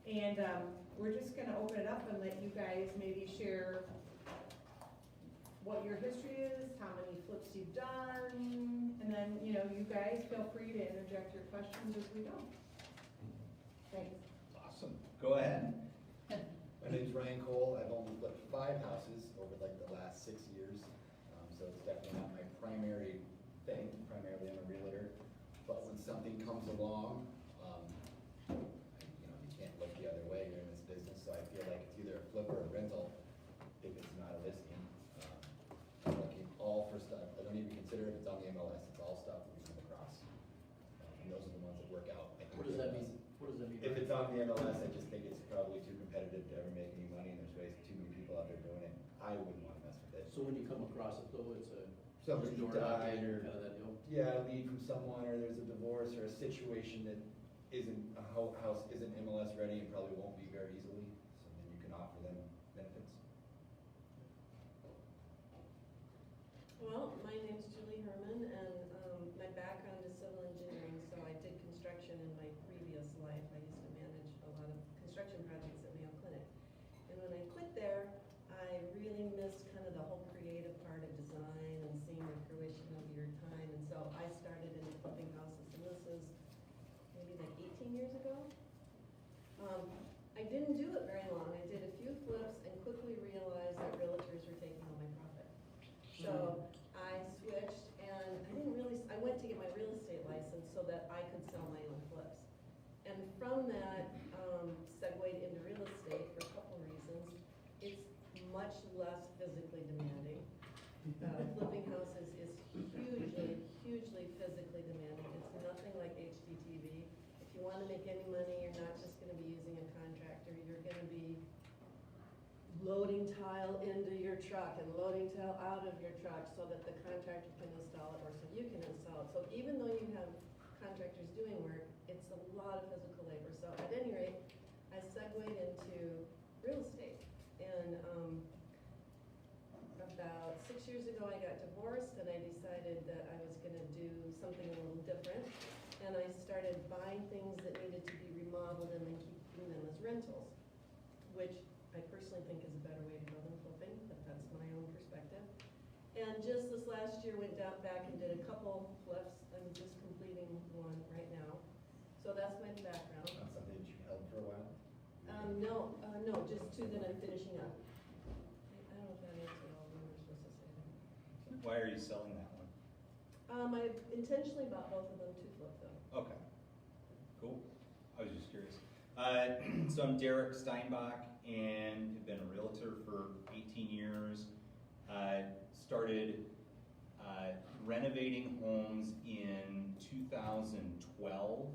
And we're just gonna open it up and let you guys maybe share what your history is, how many flips you've done, and then, you know, you guys feel free to interject your questions as we go. Thanks. Awesome, go ahead. My name's Ryan Cole. I've only flipped 5 houses over like the last 6 years. So it's definitely not my primary thing. Primarily I'm a realtor. But when something comes along, you can't look the other way. You're in this business. So I feel like it's either a flip or a rental if it's not a listing. I'm looking all for stuff. I don't even consider if it's on the MLS. It's all stuff that we come across. And those are the ones that work out. What does that mean? What does that mean? If it's on the MLS, I just think it's probably too competitive to ever make any money, and there's ways too many people out there doing it. I wouldn't want to mess with it. So when you come across it though, it's a Somebody door died knocking, or, kind of that deal? yeah, a lead from someone, or there's a divorce or a situation that isn't, a house isn't MLS ready and probably won't be very easily, so then you can offer them benefits. Well, my name's Julie Herman, and my background is civil engineering, so I did construction in my previous life. I used to manage a lot of construction projects at Mayo Clinic. And when I quit there, I really missed kind of the whole creative part of design and seeing the fruition of your time. And so I started in flipping houses, and this is maybe like 18 years ago. I didn't do it very long. I did a few flips and quickly realized that realtors were taking all my profit. So I switched, and I went to get my real estate license so that I could sell my own flips. And from that, segued into real estate for a couple reasons. It's much less physically demanding. Flipping houses is hugely physically demanding. It's nothing like HGTV. If you want to make any money, you're not just going to be using a contractor. You're going to be loading tile into your truck and loading tile out of your truck so that the contractor can install it or so you can install it. So even though you have contractors doing work, it's a lot of physical labor. So at any rate, I segued into real estate. And about 6 years ago, I got divorced, and I decided that I was going to do something a little different. And I started buying things that needed to be remodeled and then keeping them as rentals, which I personally think is a better way to go than flipping, but that's my own perspective. And just this last year, went back and did a couple flips. I'm just completing one right now. So that's my background. Not something that you held for a while? No, just 2 that I'm finishing up. I don't know if that answered all we were supposed to say. Why are you selling that one? I intentionally bought both of them to flip them. Okay, cool. I was just curious. So I'm Derek Steinbach and have been a realtor for 18 years. Started renovating homes in 2012,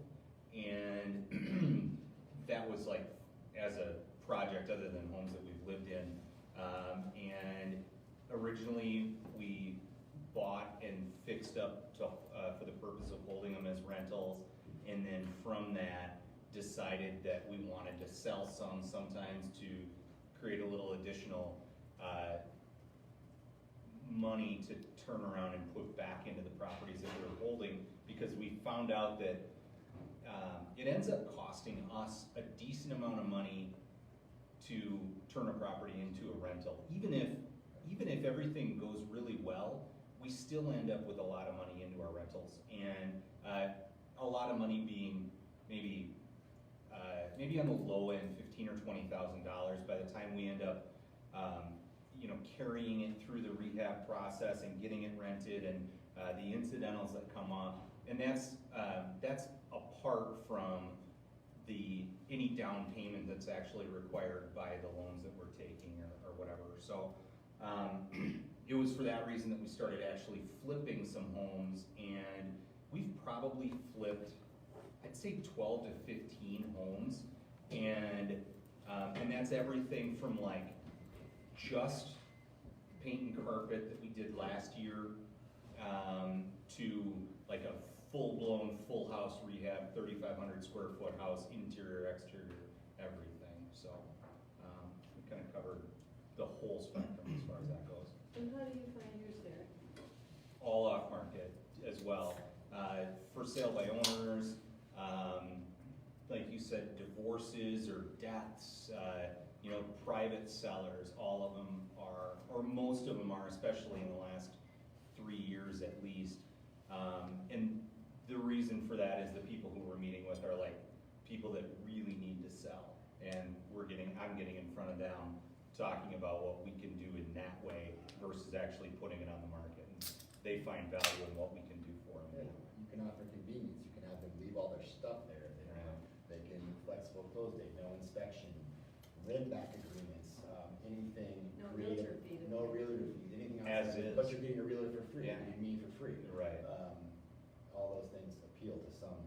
and that was like as a project other than homes that we've lived in. And originally we bought and fixed up to, for the purpose of holding them as rentals, and then from that decided that we wanted to sell some sometimes to create a little additional money to turn around and put back into the properties that we were holding, because we found out that it ends up costing us a decent amount of money to turn a property into a rental. Even if everything goes really well, we still end up with a lot of money into our rentals, and a lot of money being maybe on the low end $15,000 or $20,000 by the time we end up carrying it through the rehab process and getting it rented, and the incidentals that come up, and that's apart from any down payment that's actually required by the loans that we're taking or whatever. So it was for that reason that we started actually flipping some homes, and we've probably flipped, I'd say 12 to 15 homes, and that's everything from like just paint and carpet that we did last year to like a full-blown full house rehab, 3,500 square foot house, interior, exterior, everything. So we kind of covered the whole spectrum as far as that goes. And how do you find yours, Derek? All off market as well. For sale by owners, like you said, divorces or deaths, you know, private sellers, all of them are, or most of them are, especially in the last 3 years at least. And the reason for that is the people who we're meeting with are like people that really need to sell. And I'm getting in front of them, talking about what we can do in that way versus actually putting it on the market. And they find value in what we can do for Yeah, them. you can offer convenience, you can have them leave all their stuff there, they can flexible close date, no inspection, win back agreements, anything No creative. realtor fee to No pay. realtor fees, anything As else. is. But you're getting a realtor for free, Yeah. you're getting me for free. Right, All those things appeal to some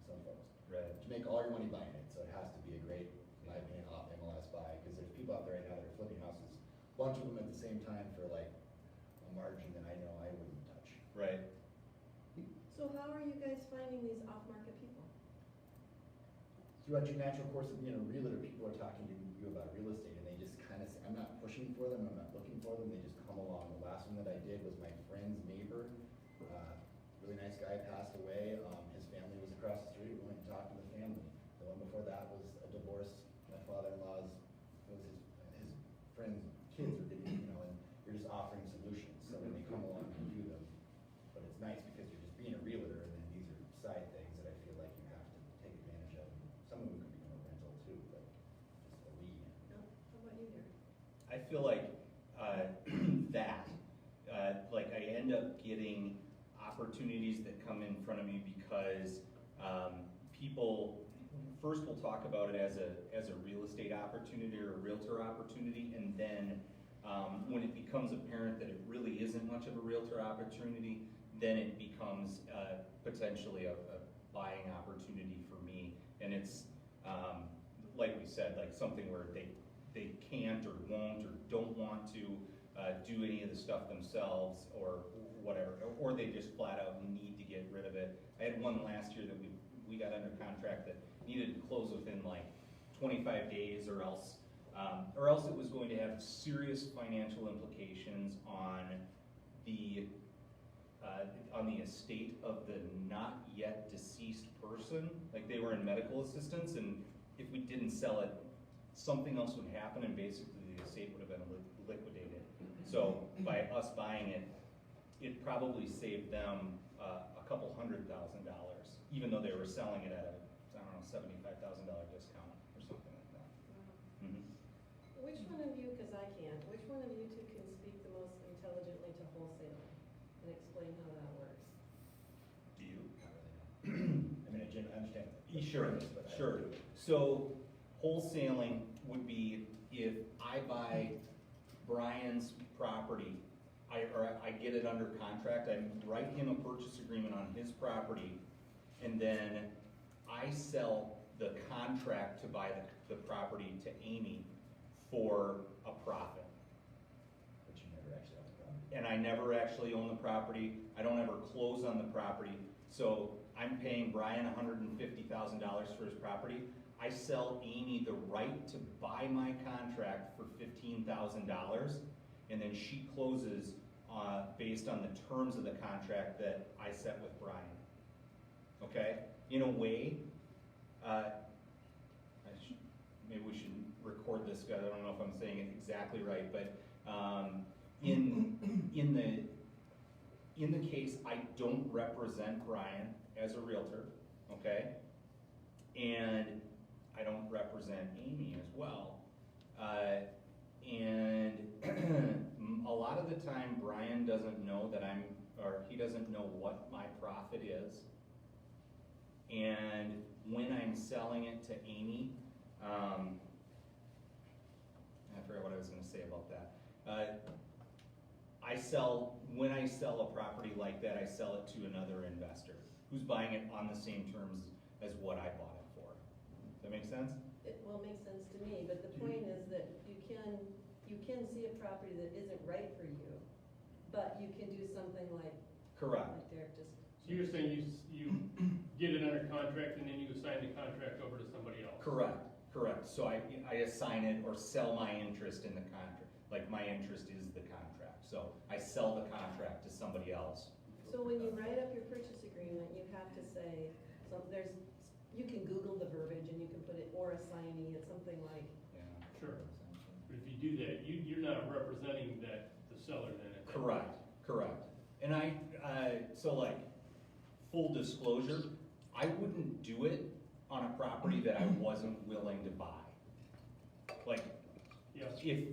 folks. right. But you make all your money buying it, so it has to be a great, in my opinion, off MLS buy, because there's people out there right now that are flipping houses, a bunch of them at the same time for like a margin that I know I wouldn't touch. Right. So how are you guys finding these off-market people? Throughout your natural course of being a realtor, people are talking to you about real estate, and they just kind of say, I'm not pushing for them, I'm not looking for them, they just come along. The last one that I did was my friend's neighbor, really nice guy, passed away, his family was across the street, we went and talked to the family. The one before that was a divorce, my father-in-law's, it was his friend's kids were getting, you know, and you're just offering solutions, so when they come along and do them. But it's nice because you're just being a realtor, and then these are side things that I feel like you have to take advantage of. Some of them could become a rental too, but just a lead. No? How about you, Derek? I feel like like I end up getting opportunities that come in front of me because people first will talk about it as a real estate opportunity or a realtor opportunity, and then when it becomes apparent that it really isn't much of a realtor opportunity, then it becomes potentially a buying opportunity for me. And it's like we said, like something where they can't or won't or don't want to do any of the stuff themselves or whatever, or they just flat out need to get rid of it. I had one last year that we got under contract that needed to close within like 25 days or else it was going to have serious financial implications on the estate of the not yet deceased person. Like they were in medical assistance, and if we didn't sell it, something else would happen, and basically the estate would have been liquidated. So by us buying it, it probably saved them a couple $100,000, even though they were selling it at a, I don't know, $75,000 discount or something like that. Mhm. Which one of you, because I can't, which one of you two can speak the most intelligently to wholesaling and explain how that works? Do you? Not really, no. I mean, Jim, I understand. the Sure, premise, but I sure. don't do it. So wholesaling would be if I buy Brian's property, I get it under contract, I write him a purchase agreement on his property, and then I sell the contract to buy the property to Amy for a profit. But you never actually own the property. And I never actually own the property, I don't ever close on the property, so I'm paying Brian $150,000 for his property. I sell Amy the right to buy my contract for $15,000, and then she closes based on the terms of the contract that I set with Brian. Okay? In a way, maybe we should record this, I don't know if I'm saying it exactly right, but in the case, I don't represent Brian as a realtor, okay? And I don't represent Amy as well. And a lot of the time, Brian doesn't know that he doesn't know what my profit is. And when I'm selling it to Amy, I forgot what I was gonna say about that. When I sell a property like that, I sell it to another investor who's buying it on the same terms as what I bought it for. Does that make sense? It makes sense to me, but the point is that you can see a property that isn't right for you, but you can do something like Correct. Derek just. So you're saying you get it under contract and then you assign the contract over to somebody else? Correct. So I assign it or sell my interest in the contract. Like my interest is the contract. So I sell the contract to somebody else. So when you write up your purchase agreement, you have to say, you can Google the verbiage and you can put something like, Yeah. Sure. But if you do that, you're not representing the seller then at that point. Correct, correct. And so like, full disclosure, I wouldn't do it on a property that I wasn't willing to buy. Like, Yeah, if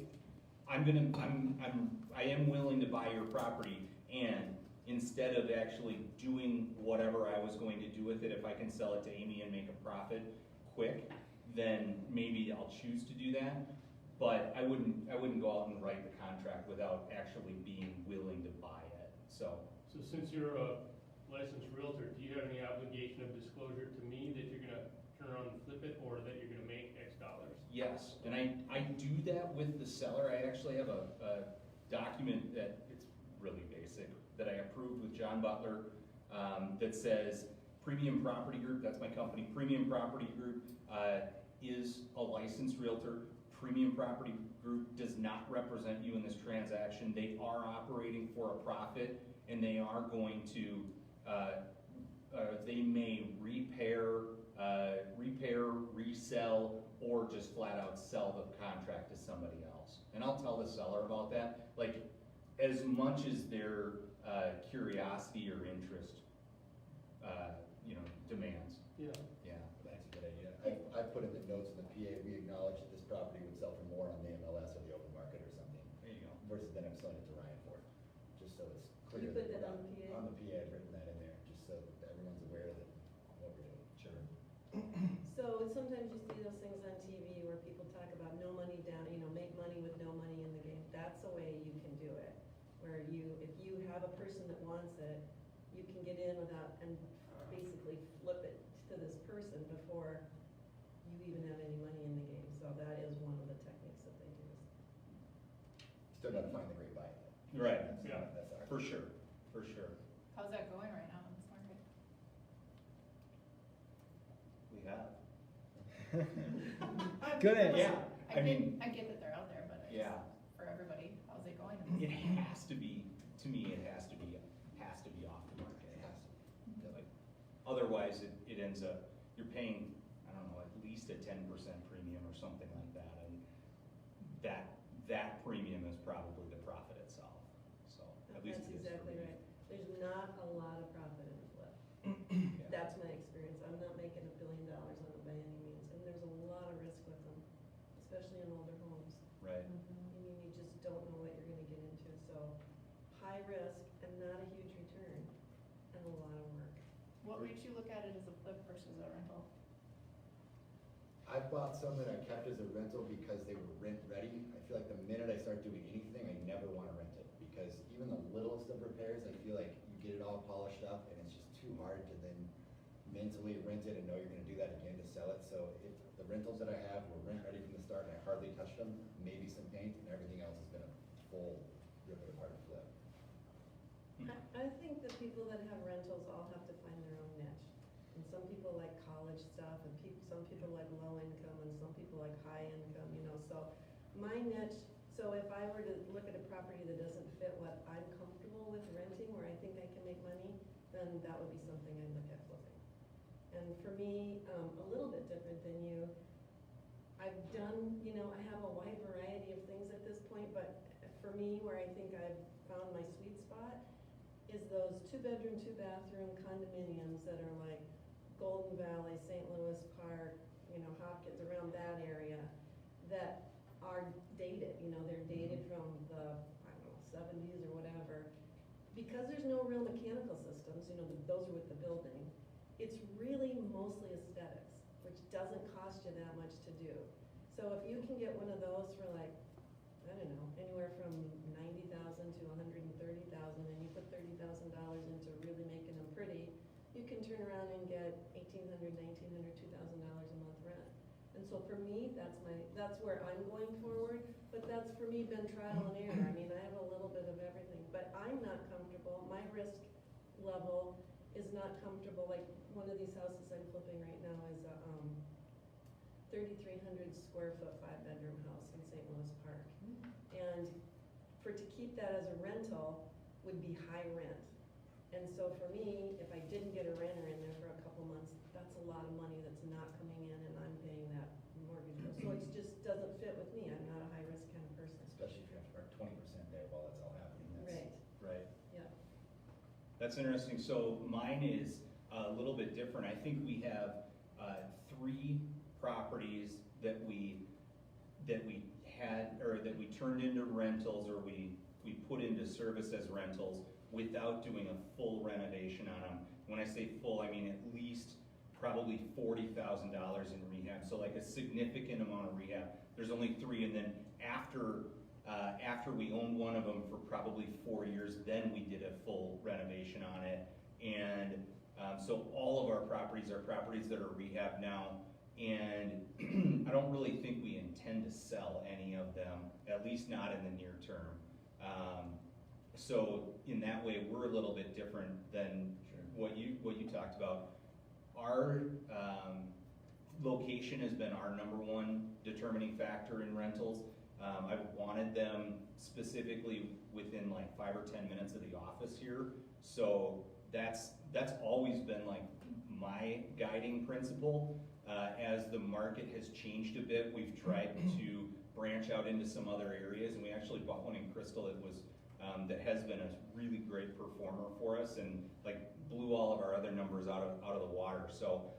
I am willing to buy your property, and instead of actually doing whatever I was going to do with it, if I can sell it to Amy and make a profit quick, then maybe I'll choose to do that. But I wouldn't go out and write the contract without actually being willing to buy it, so. so since you're a licensed realtor, do you have any obligation of disclosure to me that you're gonna turn around and flip it, or that you're gonna make X dollars? Yes, and I do that with the seller. I actually have a document that, it's really basic, that I approved with John Butler, that says Premium Property Group, that's my company, Premium Property Group, is a licensed realtor. Premium Property Group does not represent you in this transaction. They are operating for a profit, and they are going to, they may repair, resell, or just flat out sell the contract to somebody else. And I'll tell the seller about that, like, as much as their curiosity or interest, demands. Yeah. Yeah. That's a good idea. I put in the notes in the PA, we acknowledge that this property would sell for more on the MLS or the open market or something, There you go. versus then I'm selling it to Ryan for, just so it's you clear. put we're that on not- the PA? On the PA, I've written that in there, just so that everyone's aware that what we're doing. Sure. So sometimes you see those things on TV where people talk about no money down, make money with no money in the game. That's a way you can do it, where if you have a person that wants it, you can get in without, and basically flip it to this person before you even have any money in the game. So that is one of the techniques that they do. Still gotta find the great buy. Right. Yeah. That's our. For sure, for sure. How's that going right now in this market? We have. Good. Yeah, I mean, I get that they're out there, but it's yeah, for everybody, how's it going? it has to be, to me, it has to be off the market. It has to be. Like, otherwise, it ends up, you're paying, I don't know, at least a 10% premium or something like that, and that premium is probably the profit itself, so, at least That's it is for exactly me. right. There's not a lot of profit in a flip. Yeah. That's my experience. I'm not making $1 billion on it by any means, and there's a lot of risk with them, especially in older homes. Right, I mean, you just don't know what you're gonna get into, so high risk and not a huge return, and a lot of work. What made you look at it as a flip versus a rental? I bought some that I kept as a rental because they were rent ready. I feel like the minute I start doing anything, I never wanna rent it, because even the littlest of repairs, I feel like you get it all polished up, and it's just too hard to then mentally rent it and know you're gonna do that again to sell it. So the rentals that I have were rent ready from the start, and I hardly touched them, maybe some paint, and everything else has been a full rip it apart and flip. I think the people that have rentals all have to find their own niche. And some people like college stuff, and some people like low income, and some people like high income, so my niche, so if I were to look at a property that doesn't fit what I'm comfortable with renting, where I think I can make money, then that would be something I'd look at flipping. And for me, a little bit different than you, I've done, I have a wide variety of things at this point, but for me, where I think I've found my sweet spot is those 2-bedroom, 2-bathroom condominiums that are like Golden Valley, St. Louis Park, Hopkins, around that area, that are dated, they're dated from the, 70s or whatever. Because there's no real mechanical systems, those are with the building, it's really mostly aesthetics, which doesn't cost you that much to do. So if you can get one of those for like, I don't know, anywhere from $90,000 to $130,000, and you put $30,000 into really making them pretty, you can turn around and get $1,800, $1,900, $2,000 a month rent. And so for me, that's where I'm going forward, but that's for me been trial and error. I mean, I have a little bit of everything, but I'm not comfortable. My risk level is not comfortable. Like one of these houses I'm flipping right now is a 3,300 square foot 5-bedroom house in St. Louis Park. And to keep that as a rental would be high rent. And so for me, if I didn't get a renter in there for a couple months, that's a lot of money that's not coming in, and I'm paying that mortgage bill. So it's That's interesting. So mine is a little bit different. I think we have 3 properties that we had, or that we turned into rentals, or we put into service as rentals without doing a full renovation on them. When I say full, I mean at least probably $40,000 in rehab. So like a significant amount of rehab. There's only 3, and then after we owned one of them for probably 4 years, then we did a full renovation on it. And so all of our properties are properties that are rehab now, and I don't really think we intend to sell any of them, at least not in the near term. So in that way, we're a little bit different than what you talked about. Our location has been our #1 determining factor in rentals. I've wanted them specifically within like 5 or 10 minutes of the office here. So that's always been like my guiding principle. As the market has changed a bit, we've tried to branch out into some other areas, and we actually bought one in Crystal that was that has been a really great performer for us, and like blew all of our other numbers out of the water. So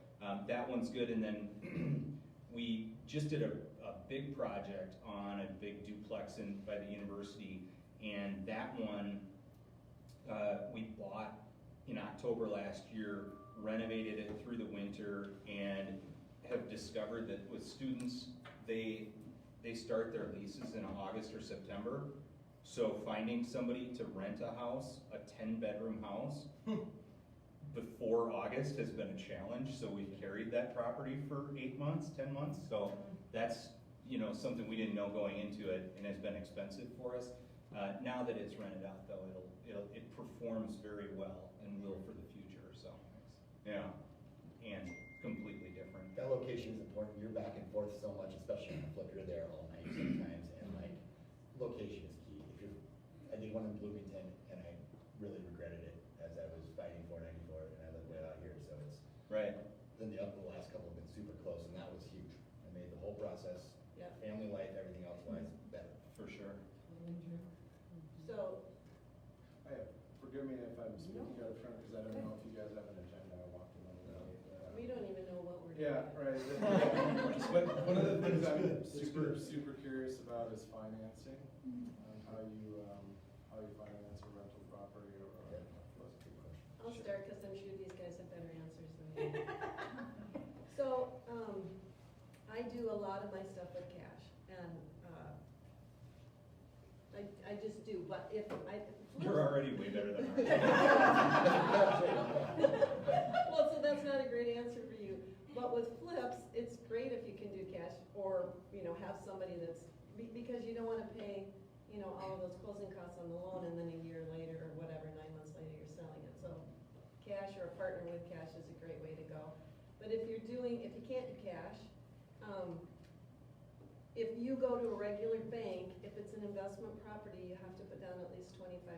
that one's good. And then we just did a big project on a big duplex by the university, and that one we bought in October last year, renovated it through the winter, and have discovered that with students, they start their leases in August or September. So finding somebody to rent a house, a 10-bedroom house, before August has been a challenge. So we've carried that property for 8 months, 10 months. So that's, something we didn't know going into it, and has been expensive for us. Now that it's rented out though, it performs very well and will for the future. So, yeah, and completely different. That location is important. You're back and forth so much, especially on the flip. You're there all night sometimes, and like, location is key. I did one in Bloomington, and I really regretted it as I was fighting for 94, and I live way out here, so it's. Right. Then the last couple have been super close, and that was huge. I made the whole process, family life, everything else wise, better. For sure. So, Forgive me if I'm speaking out of front, because I don't know if you guys have an agenda. I walked in a little late. we don't even know what we're doing. Yeah, right. But one of the things I'm super curious about is financing, how you finance a rental property or a flip. I'll start, because I'm sure these guys have better answers than me. So, I do a lot of my stuff with cash, and, I just do, but if I. You're already way better than ours. Well, so that's not a great answer for you, but with flips, it's great if you can do cash, or, have somebody that's, because you don't wanna pay, all of those closing costs on the loan, and then a year later, or whatever, 9 months later, you're selling it, so cash or a partner with cash is a great way to go. But if you can't do cash, if you go to a regular bank, if it's an investment property, you have to put down at least 25%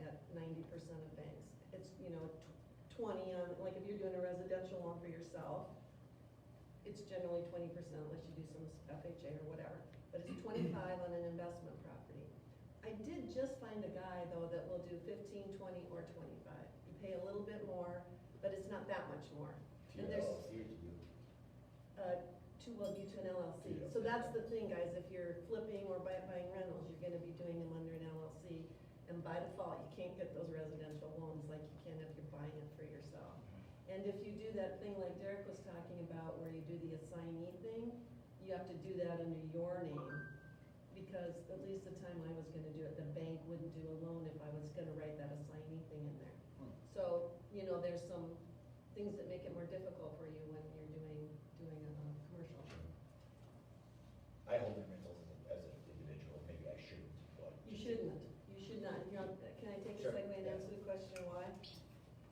at 90% of banks. It's, 20 on, like if you're doing a residential loan for yourself, it's generally 20% unless you do some FHA or whatever, but it's 25 on an investment property. I did just find a guy though that will do 15, 20, or 25. You pay a little bit more, but it's not that much more. To And your there's- LLC or to you? to an LLC. Yeah. So that's the thing, guys, if you're flipping or buying rentals, you're gonna be doing them under an LLC. And by default, you can't get those residential loans like you can if you're buying it for yourself. And if you do that thing like Derek was talking about, where you do the assignee thing, you have to do that under your name. Because at least the time I was gonna do it, the bank wouldn't do a loan if I was gonna write that assignee thing in there. So, there's some things that make it more difficult for you when you're doing a commercial. I hold my rentals as an individual, maybe I shouldn't, but. You shouldn't, you should not. Can I take a Sure, segue and yeah. answer the question why?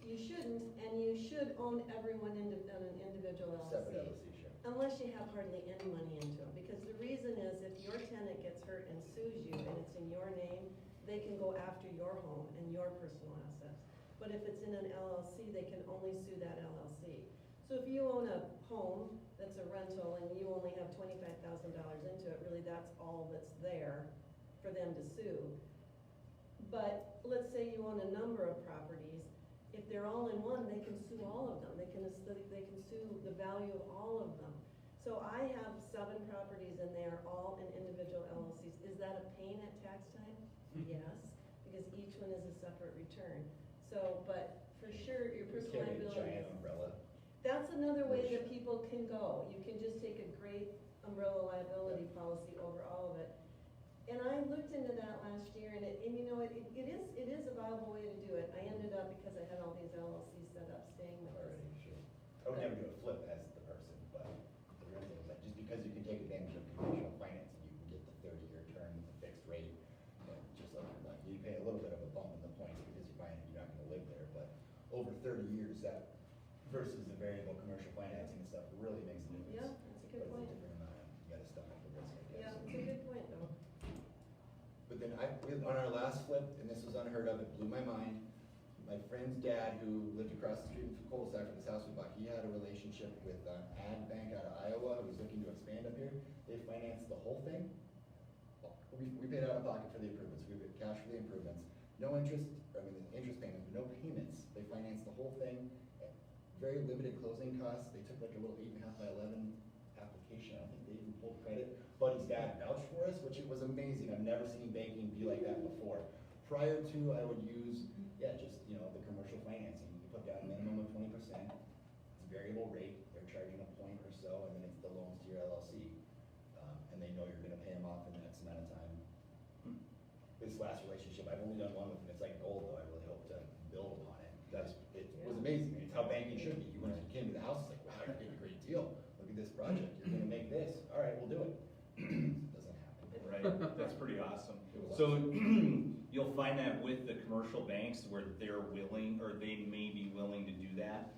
You shouldn't, and you should own everyone on an individual Separate LLC. LLC, sure. Unless you have hardly any money into them, because the reason is if your tenant gets hurt and sues you and it's in your name, they can go after your home and your personal assets. But if it's in an LLC, they can only sue that LLC. So if you own a home that's a rental and you only have $25,000 into it, really that's all that's there for them to sue. But let's say you own a number of properties, if they're all in one, they can sue all of them, they can sue the value of all of them. So I have 7 properties and they are all in individual LLCs. Is that a pain at tax time? Yes, because each one is a separate return. So, but for sure, your Just personal carry a liability. giant umbrella. That's another way that people can go. You can just take a great umbrella liability policy over all of it. And I looked into that last year and you know, it is a viable way to do it. I ended up, because I had all these LLCs set up, staying with this. Already, sure. I would never do a flip as the person, but the rental, like, just because you can take advantage of conventional financing, you can get the 30-year term with a fixed rate. And just like, you pay a little bit of a bump in the points because you're buying it, you're not gonna live there, but over 30 years, that versus the variable commercial financing and stuff really makes a difference. Yeah, that's a good But point. it's a different amount, you gotta stomach the risk, I guess. Yeah, it's a good point though. But then on our last flip, and this was unheard of, it blew my mind. My friend's dad, who lived across the street from cul-de-sac from this house we bought, he had a relationship with Ad Bank out of Iowa, who was looking to expand up here. They financed the whole thing. We paid out of pocket for the improvements. We paid cash for the improvements. No interest, interest payments, but no payments. They financed the whole thing. Very limited closing costs. They took like a little 8.5 by 11 application. I don't think they even pulled credit. Buddy's dad vouched for us, which it was amazing. I've never seen banking be like that before. Prior to, I would use, just, the commercial financing. You put down a minimum of 20%. It's a variable rate. They're charging a point or so, and then it's the loans to your LLC. And they know you're gonna pay them off in the X amount of time. This last relationship, I've only done one with them. It's like gold, though. I really hope to build upon it. It was amazing. It's how banking should be. When you came to the house, it's like, wow, you're getting a great deal. Look at this project. You're gonna make this. All right, we'll do it. Doesn't happen. Right, that's pretty awesome. It was So you'll find that with the commercial banks where they're willing, or they may be willing to do that,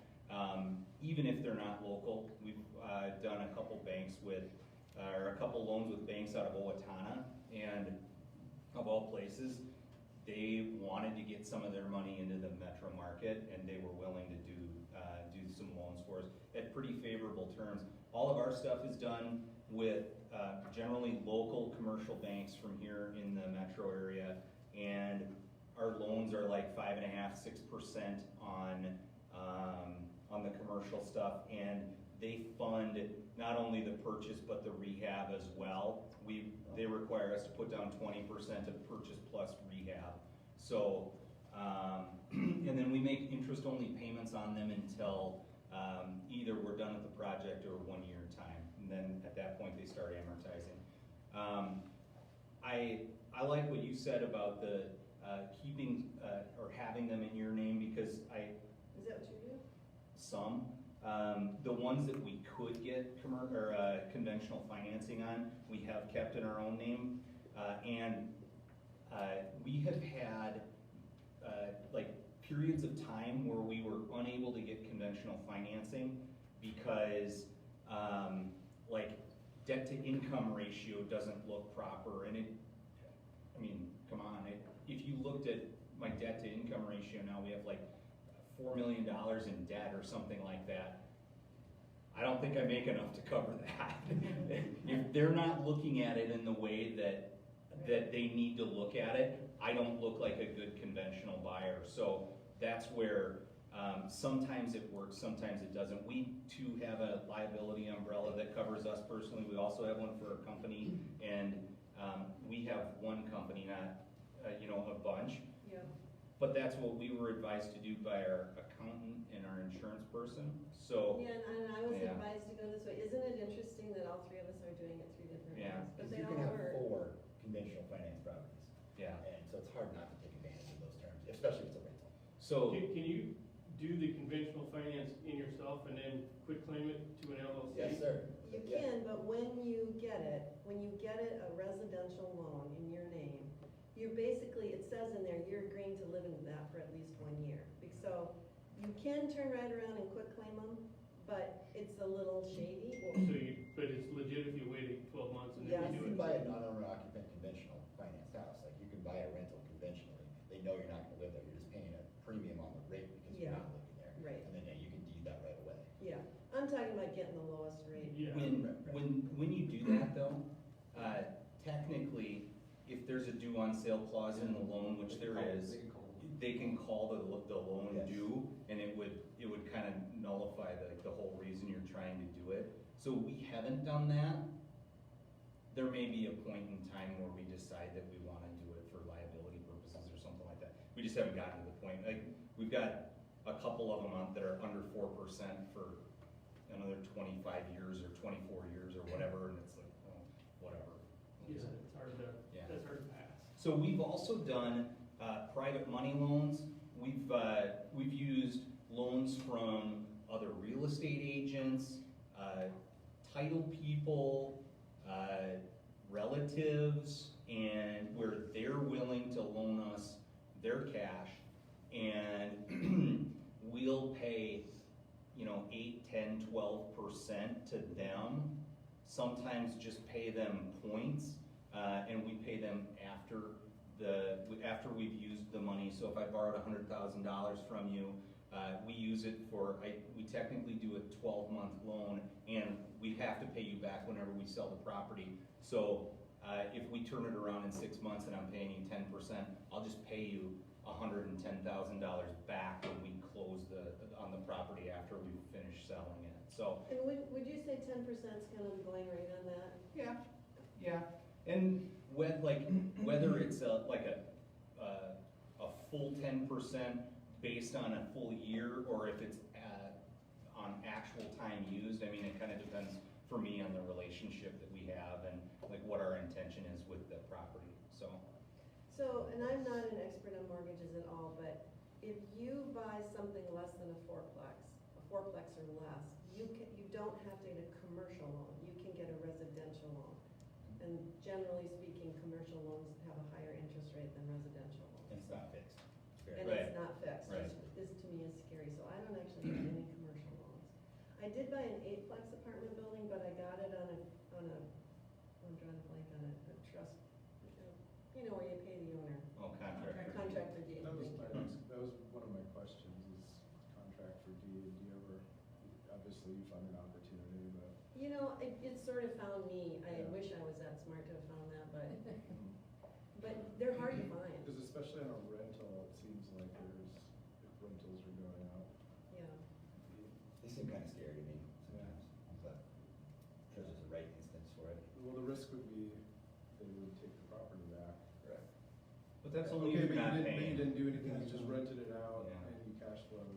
even if they're not local. We've done a couple banks or a couple loans with banks out of Owatonna, and of all places, they wanted to get some of their money into the metro market, and they were willing to do some loans for us at pretty favorable terms. All of our stuff is done with generally local commercial banks from here in the metro area, and our loans are like 5.5–6% on the commercial stuff, and they fund not only the purchase but the rehab as well. They require us to put down 20% of purchase plus rehab. So, and then we make interest-only payments on them until either we're done with the project or 1 year time. And then at that point, they start amortizing. I like what you said about the keeping or having them in your name, because Is that what you do? some. The ones that we could get conventional financing on, we have kept in our own name. And we have had like periods of time where we were unable to get conventional financing because like debt to income ratio doesn't look proper. And come on, if you looked at my debt to income ratio now, we have like $4 million in debt or something like that. I don't think I make enough to cover that. If they're not looking at it in the way that they need to look at it, I don't look like a good conventional buyer. So that's where sometimes it works, sometimes it doesn't. We too have a liability umbrella that covers us personally. We also have one for our company, and we have one company, not a bunch. Yeah. But that's what we were advised to do by our accountant and our insurance person. So Yeah, and I was Yeah. advised to go this way. Isn't it interesting that all 3 of us are doing it 3 different Yeah. ways? But Because they you all can have work. 4 conventional finance properties. yeah. And so it's hard not to take advantage of those terms, especially if it's a rental. So Can you do the conventional finance in yourself and then quit claim it to an LLC? Yes, sir. You Yeah. can, but when you get it, a residential loan in your name, you're basically, it says in there, you're agreeing to live in that for at least 1 year. So you can turn right around and quit claim them, but it's a little shady. But it's legit if you wait 12 months and Yes. then You you can do it? buy a non-owner occupant conventional finance house, like you can buy a rental conventionally. They know you're not gonna live there, you're just paying a premium on the rate because you're Yeah. not living there. Right. And then, you can deed that right away. Yeah, I'm talking about getting the lowest rate. Yeah. when you do that though, technically, if there's a due on sale clause in the loan, which there is, they can call the loan Yes. due, and it would kind of nullify the whole reason you're trying to do it. So we haven't done that. There may be a point in time where we decide that we wanna do it for liability purposes or something like that. We just haven't gotten to the point, like, we've got a couple of them that are under 4% for another 25 years or 24 years or whatever, and it's like, oh, whatever. Yeah, it's hard to, Yeah. that's hard to pass. So we've also done, private money loans. We've used loans from other real estate agents, title people, relatives, and where they're willing to loan us their cash, and we'll pay, 8, 10, 12% to them. Sometimes just pay them points, and we pay them after we've used the money. So if I borrowed $100,000 from you, we use it we technically do a 12-month loan, and we have to pay you back whenever we sell the property. So if we turn it around in 6 months and I'm paying you 10%, I'll just pay you $110,000 back when we close on the property after we finish selling it. So And would you say 10% is kind of the going rate on that? yeah, and whether it's a full 10% based on a full year, or if it's on actual time used, I mean, it kind of depends for me on the relationship that we have and like what our intention is with the property, so. So, and I'm not an expert on mortgages at all, but if you buy something less than a fourplex or less, you don't have to get a commercial loan, you can get a residential loan. And generally speaking, commercial loans have a higher interest rate than residential loans. It's not fixed. It's very- And Right. it's not fixed, Right. which this to me is scary, so I don't actually have any commercial loans. I did buy an 8-plex apartment building, but I got it on a, I'm drawing a blank on a trust, where you pay the owner, Oh, contractor. contractor deed. That was Thank my you. next, that was one of my questions, is contract for deed. Do you ever, obviously you found an opportunity, but. It sort of found me, I Yeah. wish I was that smart to have found that, but they're hard to find, Because especially on a rental, it seems like if rentals are going up. yeah. They seem kind of scary to me sometimes, but there's just a right instance for it. Well, the risk would be they would take the property back. Correct. But that's only Okay, if you're not but you paying. didn't do anything, you just rented it out Yeah. and you cash flowed.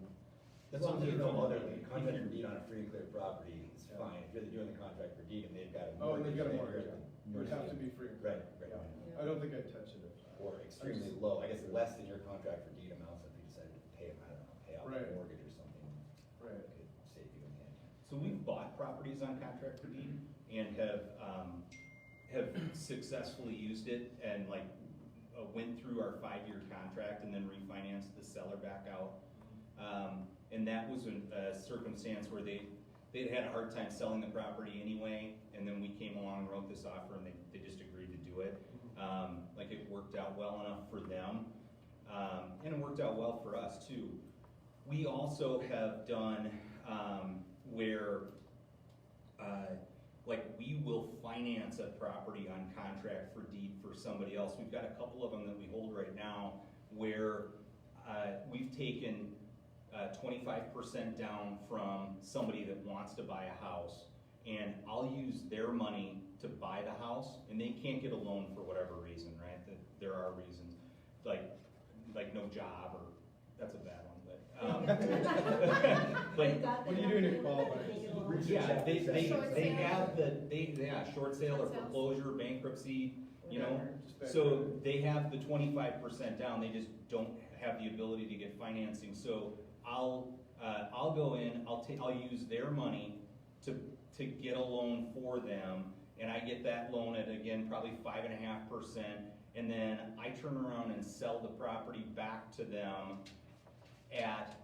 As long as there's no other, If contract you're- for deed on a free and clear property, it's Yeah. fine. If you're doing the contract for deed and they've got a Oh, and mortgage. they've got a then mortgage, you're yeah. at the It would have to mercy be free. and Right, clear. right. Yeah. Yeah. I don't think I'd touch it if. Or extremely low, I guess less than your contract for deed amounts if you decided to pay them, I don't know, pay off Right. a mortgage or something. Right. That could save you in the end. So we've bought properties on contract for deed and have successfully used it and went through our 5-year contract and then refinanced the seller back out. And that was a circumstance where they'd had a hard time selling the property anyway, and then we came along and wrote this offer and they just agreed to do it. It worked out well enough for them, and it worked out well for us too. We also have done, where, we will finance a property on contract for deed for somebody else. We've got a couple of them that we hold right now where, we've taken 25% down from somebody that wants to buy a house, and I'll use their money to buy the house, and they can't get a loan for whatever reason, right? There are reasons, like no job, or, that's a bad one, but, What are you doing to qualify? yeah, Short they sale. have short sale or Short sales. foreclosure, bankruptcy, Just back so then. they have the 25% down, they just don't have the ability to get financing, so I'll go in, I'll use their money to get a loan for them, and I get that loan at, again, probably 5.5%, and then I turn around and sell the property back to them at,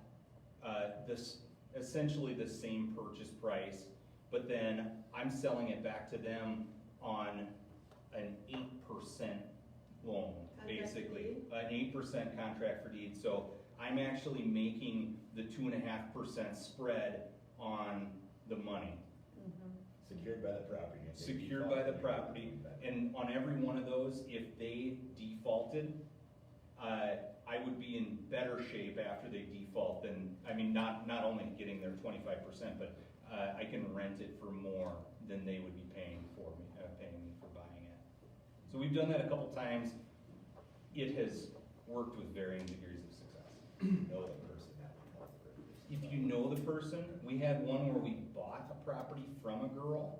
essentially the same purchase price, but then I'm selling it back to them on an 8% loan, Contract for basically. deed? An 8% contract for deed, so I'm actually making the 2.5% spread on the money. Secured by the property. and if they Secured default, by the then you're property, getting back. and on every one of those, if they defaulted, I would be in better shape after they default than, I mean, not only getting their 25%, but I can rent it for more than they would be paying me for buying it. So we've done that a couple times. It has worked with varying degrees of success. Know the person, that's the first person. If you know the person, we had one where we bought a property from a girl.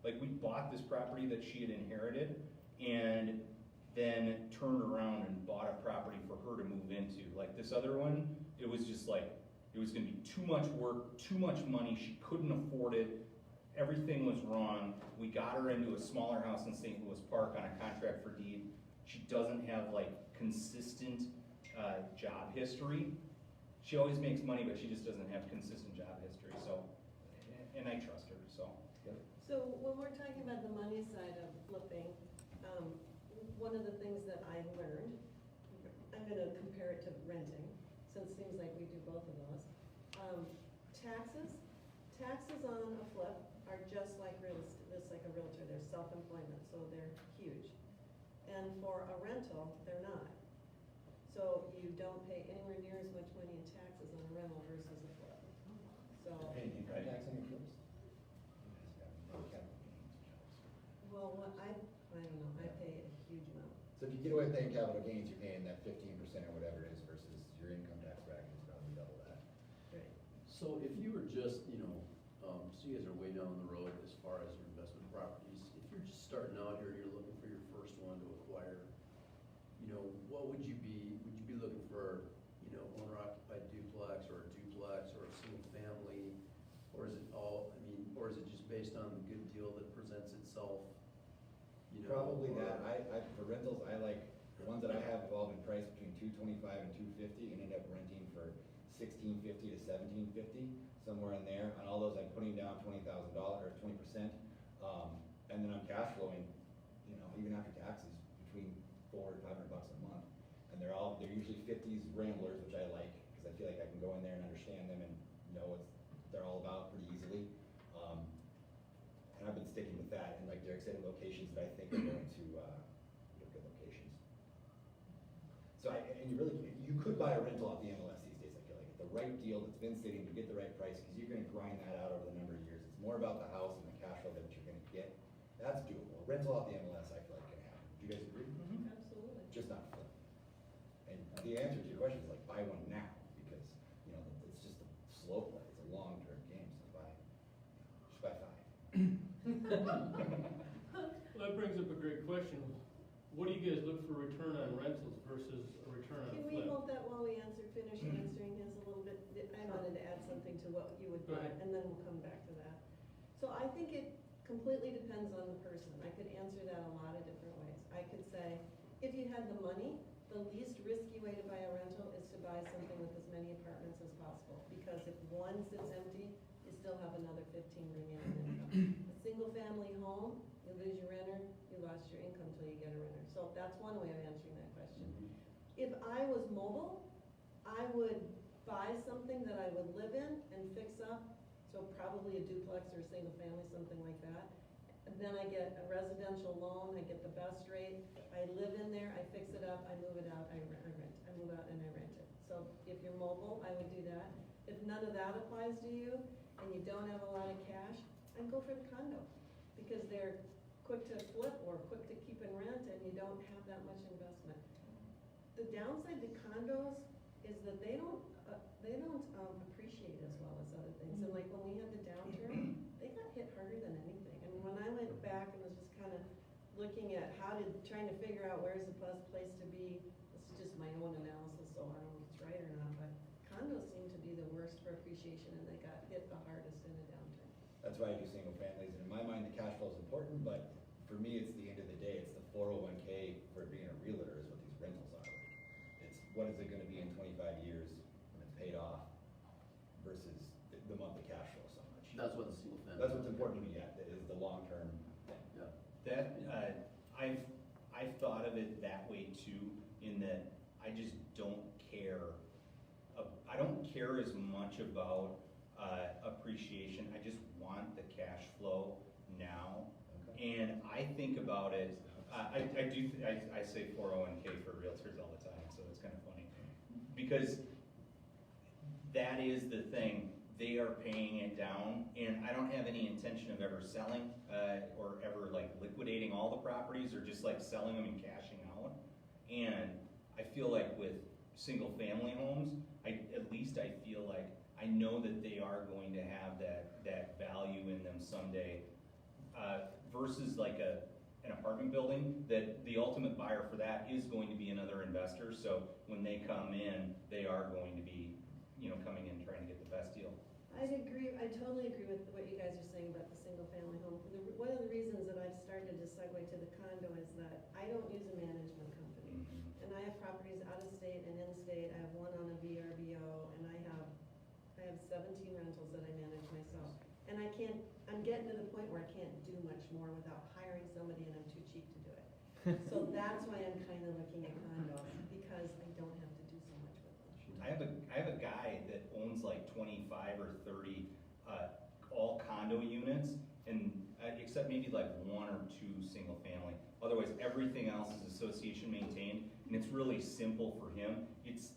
Like, we bought this property that she had inherited and then turned around and bought a property for her to move into. Like this other one, it was just like, it was gonna be too much work, too much money, she couldn't afford it, everything was wrong. We got her into a smaller house in St. Louis Park on a contract for deed. She doesn't have like consistent job history. She always makes money, but she just doesn't have consistent job history, so, and I trust her, so. So when we're talking about the money side of flipping, one of the things that I learned, I'm gonna compare it to renting, since it seems like we do both of those. Taxes on a flip are just like real estate, just like a realtor, they're self-employment, so they're huge. And for a rental, they're not. So you don't pay anywhere near as much money in taxes on a rental versus a flip. So, Hey, do you pay tax on your flips? well, I don't know, I pay a huge amount. So if you get away with paying capital gains, you're paying that 15% or whatever it is versus your income tax bracket is probably double that. Right. So if you were just, you know, so you guys are way down the road as far as your investment properties, if you're just starting out here, you're looking for your first one to acquire, you know, what would you be looking for, you know, owner occupied duplex or a duplex or a single family? Or is it all, I mean, or is it just based on the good deal that presents itself? You know, Probably or- that, for rentals, I like, the ones that I have have all been priced between $225 and $250 and end up renting for $1,650 to $1,750, somewhere in there. On all those, I'm putting down $20,000 or 20%, and then I'm cash flowing, you know, even after taxes, between $400 and $500 a month. And they're usually 50s Ramblers, which I like, because I feel like I can go in there and understand them and know what they're all about pretty easily. And I've been sticking with that, and like Derek said, in locations that I think are going to, good locations. So you could buy a rental off the MLS these days, I feel like, at the right deal that's been sitting, to get the right price, because you're gonna grind that out over the number of years. It's more about the house and the cash flow that you're gonna get. That's doable. A rental off the MLS, I feel like can happen. Do you guys agree? Absolutely. Just not flip. And the answer to your question is like, buy one now, because, you know, it's just a slow play. It's a long-term game, so just buy 5. Well, that brings up a great question. What do you guys look for return on rentals versus a return on Can a we flip? hold that while we finish answering his a little bit? I wanted to add something to what you would Go buy, ahead. and then we'll come back to that. So I think it completely depends on the person. I could answer that a lot of different ways. I could say, if you had the money, the least risky way to buy a rental is to buy something with as many apartments as possible. Because if one sits empty, you still have another 15 bringing in income. A single family home, you lose your renter, you lost your income till you get a renter. So that's one way of answering that question. If I was mobile, I would buy something that I would live in and fix up, so probably a duplex or a single family, something like that. And then I get a residential loan, I get the best rate, I live in there, I fix it up, I move it out, I rent. I move out and I rent it. So if you're mobile, I would do that. If none of that applies to you, and you don't have a lot of cash, I'd go for the condo, because they're quick to flip or quick to keep in rent, and you don't have that much investment. The downside to condos is that they don't appreciate as well as other things. And like when we had the downturn, they got hit harder than anything. And when I went back and was just kind of looking at trying to figure out where's the best place to be, this is just my own analysis, so I don't know if it's right or not, but condos seem to be the worst for appreciation, and they got hit the hardest in a downturn. That's why I do single families, and in my mind, the cash flow is important, but for me, it's the end of the day, it's the 401k for being a realtor is what these rentals are. It's what is it gonna be in 25 years when it's paid off versus the monthly cash flow so much. That's what the single family. That's what's important to me, yeah, that is the long-term thing. Yeah. That, I've thought of it that way too, in that I just don't care. I don't care as much about appreciation. I just want the cash flow now. Okay. And I think about it I say 401K for realtors all the time, so it's kind of funny. Because that is the thing, they are paying it down, and I don't have any intention of ever selling, or ever like liquidating all the properties, or just like selling them and cashing out. And I feel like with single-family homes, at least I feel like I know that they are going to have that value in them someday, versus like an apartment building, that the ultimate buyer for that is going to be another investor. So when they come in, they are going to be, coming in trying to get the best deal. I totally agree with what you guys are saying about the single-family home. One of the reasons that I've started to segue to the condo is that I don't use a management company. And I have properties out of state and in state. I have one on a VRBO, and I have 17 rentals that I manage myself. And I'm getting to the point where I can't do much more without hiring somebody, and I'm too cheap to do it. So that's why I'm kind of looking at condos, because I don't have to do so much with them. I have a guy that owns like 25 or 30 all condo units, and except maybe like 1 or 2 single family. Otherwise, everything else is association maintained, and it's really simple for him. It's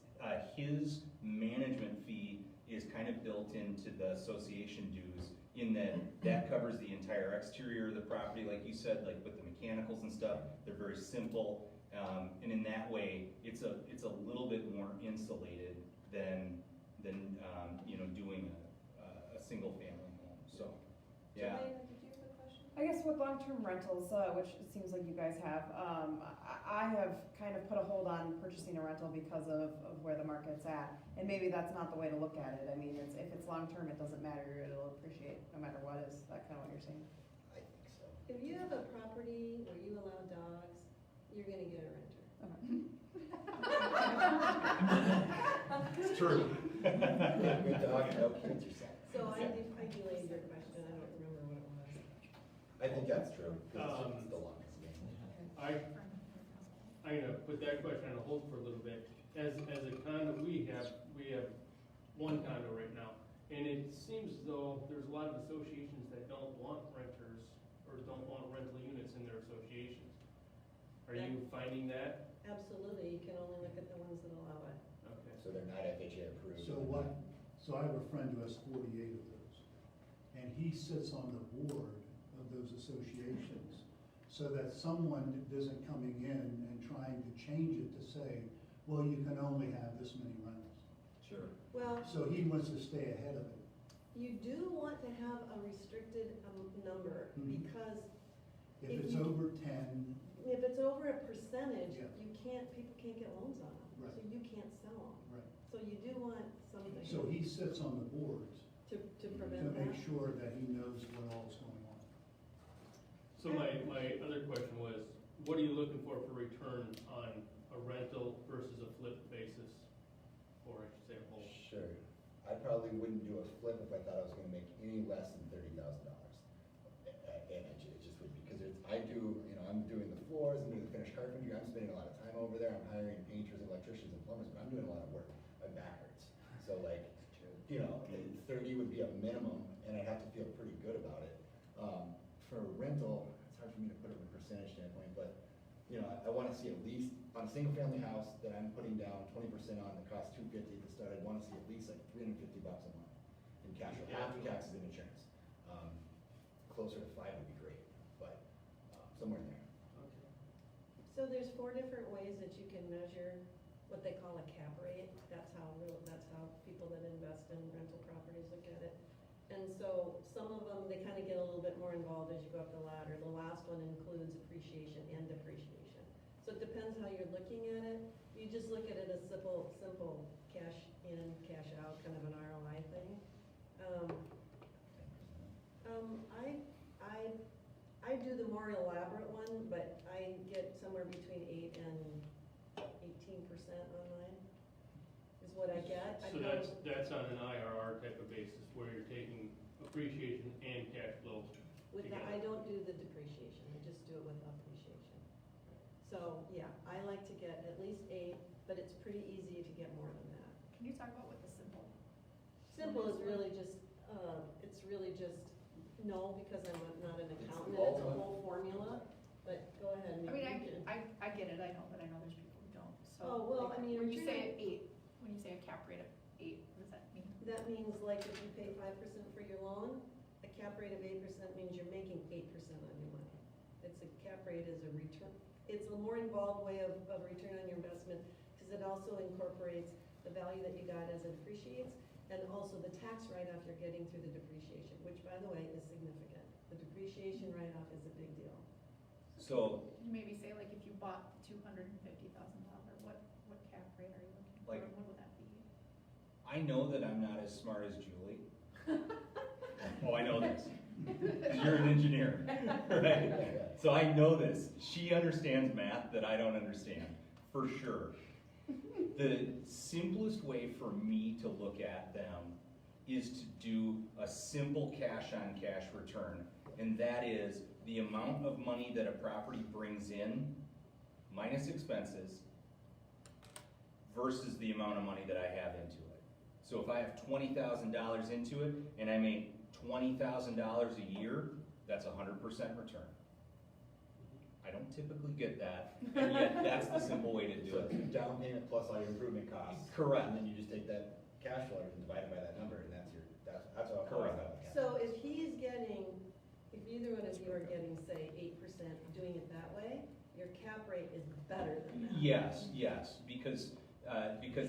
his management fee is kind of built into the association dues, in that covers the entire exterior of the property, like you said, like with the mechanicals and stuff. They're very simple, and in that way, it's a little bit more insulated than doing a single family home. So, yeah. Joanna, did you have a question? I guess with long-term rentals, which it seems like you guys have, I have kind of put a hold on purchasing a rental because of where the market's at. And maybe that's not the way to look at it. I mean, if it's long-term, it doesn't matter, it'll appreciate no matter what. Is that kind of what you're saying? I think so. If you have a property where you allow dogs, you're gonna get a renter. It's true. Good dog, no kids, you're set. So I delayed your question, I don't remember what it was. I think that's true, 'cause it's the longest game. I'm gonna put that question on hold for a little bit. As a condo, we have one condo right now, and it seems as though there's a lot of associations that don't want renters, or don't want rental units in their associations. Are you finding that? Absolutely, you can only look at the ones that allow it. Okay. So they're not FHA approved. So I have a friend who has 48 of those, and he sits on the board of those associations, so that someone isn't coming in and trying to change it to say, well, you can only have this many rentals. Sure. Well, So he wants to stay ahead of it. you do want to have a restricted number, Mhm. because If If it's you- over 10, if it's over a percentage, Yeah. people can't get loans on them, Right. so you can't sell them. right, So you do want something so he sits on the boards to to prevent that. make sure that he knows what all is going on. So my other question was, what are you looking for return on a rental versus a flip basis? Or I should say a hold? Sure. I probably wouldn't do a flip if I thought I was gonna make any less than $30,000. And it just would be, because I'm doing the floors, I'm doing the finished carpentry, I'm spending a lot of time over there, I'm hiring painters, electricians, and plumbers, but I'm doing a lot of work. My back hurts. So like, 30 would be a minimum, and I'd have to feel pretty good about it. For a rental, it's hard for me to put it from a percentage standpoint, but, I wanna see at least, on a single family house that I'm putting down 20% on, that costs $250 at the start, I'd wanna see at least like $350 a month in cash flow, after taxes and insurance. Closer to 5 would be great, but, somewhere in there. Okay. So there's 4 different ways that you can measure what they call a cap rate. That's how people that invest in rental properties look at it. And so some of them, they kind of get a little bit more involved as you go up the ladder. The last one includes appreciation and depreciation. So it depends how you're looking at it. You just look at it as simple cash in, cash out, kind of an ROI thing. I do the more elaborate one, but I get somewhere between 8 and 18% on mine, is what I get. So that's on an IRR type of basis, where you're taking appreciation and cash flow together. I don't do the depreciation, I just do it with appreciation. So, yeah, I like to get at least 8, but it's pretty easy to get more than that. Can you talk about what the simple? Simple is really just, no, because I'm not an accountant, the it's a ultimate. whole formula, but go ahead. I mean, well, I mean, When you return say on- 8, when you say a cap rate of 8, what does that mean? that means like if you pay 5% for your loan, a cap rate of 8% means you're making 8% on your money. It's a cap rate is a return, it's a more involved way of return on your investment, because it also incorporates the value that you got as it appreciates, and also the tax write-off you're getting through the depreciation, which by the way is significant. The depreciation write-off is a big deal. So, Can you maybe say like if you bought $250,000, what cap rate are you looking for? Like- What would that be? I know that I'm not as smart as Julie. Oh, I know this. 'Cause you're an engineer, right? So I know this. She understands math that I don't understand, for sure. The simplest way for me to look at them is to do a simple cash-on-cash return. And that is the amount of money that a property brings in, minus expenses, versus the amount of money that I have into it. So if I have $20,000 into it, and I make $20,000 a year, that's 100% return. I don't typically get that, and yet that's the simple way to do So it. it's down payment plus all your improvement costs. Correct. And then you just take that cash flow and divide it by that number, and that's how I Correct. thought of it. So if he's getting, if either one of you are getting, say, 8% doing it that way, your cap rate is better than that. Yes, because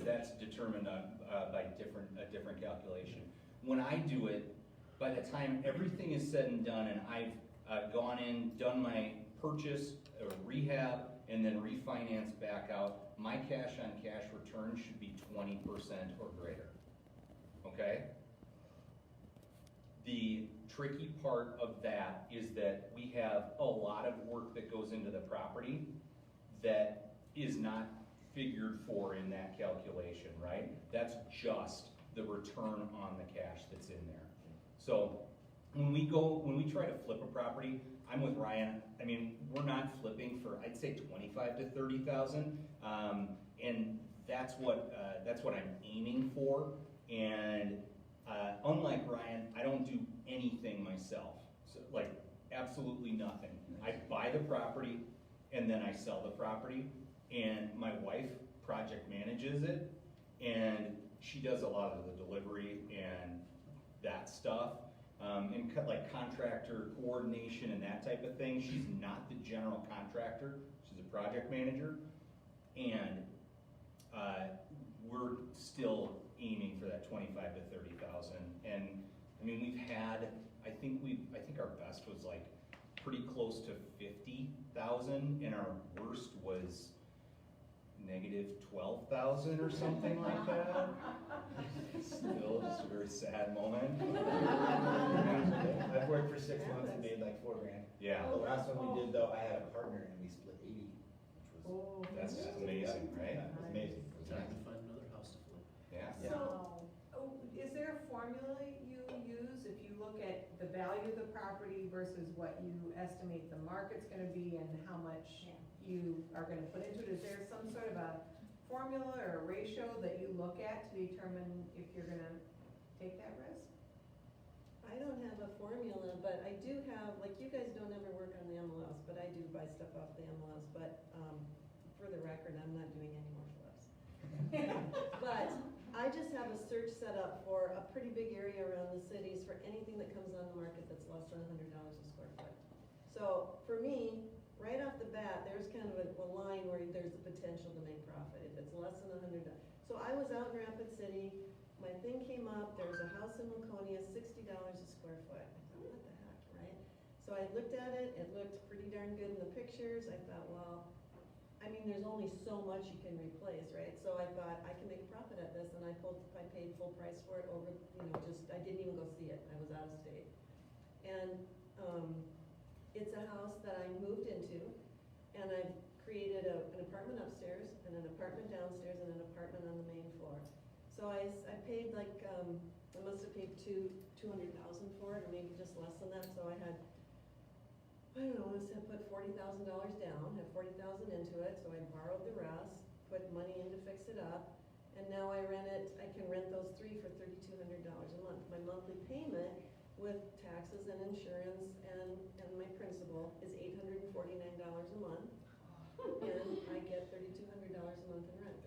that's determined by a different calculation. When I do it, by the time everything is said and done, and I've gone in, done my purchase, rehab, and then refinance back out, my cash-on-cash return should be 20% or greater, okay? The tricky part of that is that we have a lot of work that goes into the property that is not figured for in that calculation, right? That's just the return on the cash that's in there. So when we try to flip a property, I'm with Ryan. I mean, we're not flipping for, I'd say 25 to 30,000, and that's what I'm aiming for. And unlike Ryan, I don't do anything myself. So like absolutely nothing. I buy the property and then I sell the property, and my wife project manages it, and she does a lot of the delivery and that stuff. And like contractor coordination and that type of thing. She's not the general contractor, she's a project manager. And we're still aiming for that 25 to 30,000. And I mean, we've had, I think our best was like pretty close to 50,000, and our worst was negative 12,000 or something like that. Still just a very sad moment. I've worked for 6 months and made like $4 grand. Yeah, The last one we did though, I had a partner and we split 80, which was. that's amazing, right? Yeah, it was amazing. It was Time nice. to find another house to flip. Yeah. So, is there a formula you use if you look at the value of the property versus what you estimate the market's gonna be and how much you are gonna put into it? Is there some sort of a formula or a ratio that you look at to determine if you're gonna take that risk? I don't have a formula, but I do have, like, you guys don't ever work on the MLS, but I do buy stuff off the MLS, but, for the record, I'm not doing any more flips. But I just have a search set up for a pretty big area around the cities for anything that comes on the market that's less than $100 a square foot. So for me, right off the bat, there's kind of a line where there's the potential to make profit if it's less than $100. So I was out in Rapid City, my thing came up, there was a house in Laconia, $60 a square foot. I thought, what the heck, right? So I looked at it, it looked pretty darn good in the pictures. I thought, well, I mean, there's only so much you can replace, right? So I thought, I can make a profit at this, and I paid full price for it over, I didn't even go see it, I was out of state. And, it's a house that I moved into, and I've created an apartment upstairs, and an apartment downstairs, and an apartment on the main floor. So I paid like, I must have paid $200,000 for it, or maybe just less than that, so I had, I don't know, I said put $40,000 down, have $40,000 into it, so I borrowed the rest, put money in to fix it up, and now I can rent those 3 for $3,200 a month. My monthly payment with taxes and insurance and my principal is $849 a month, and I get $3,200 a month in rent,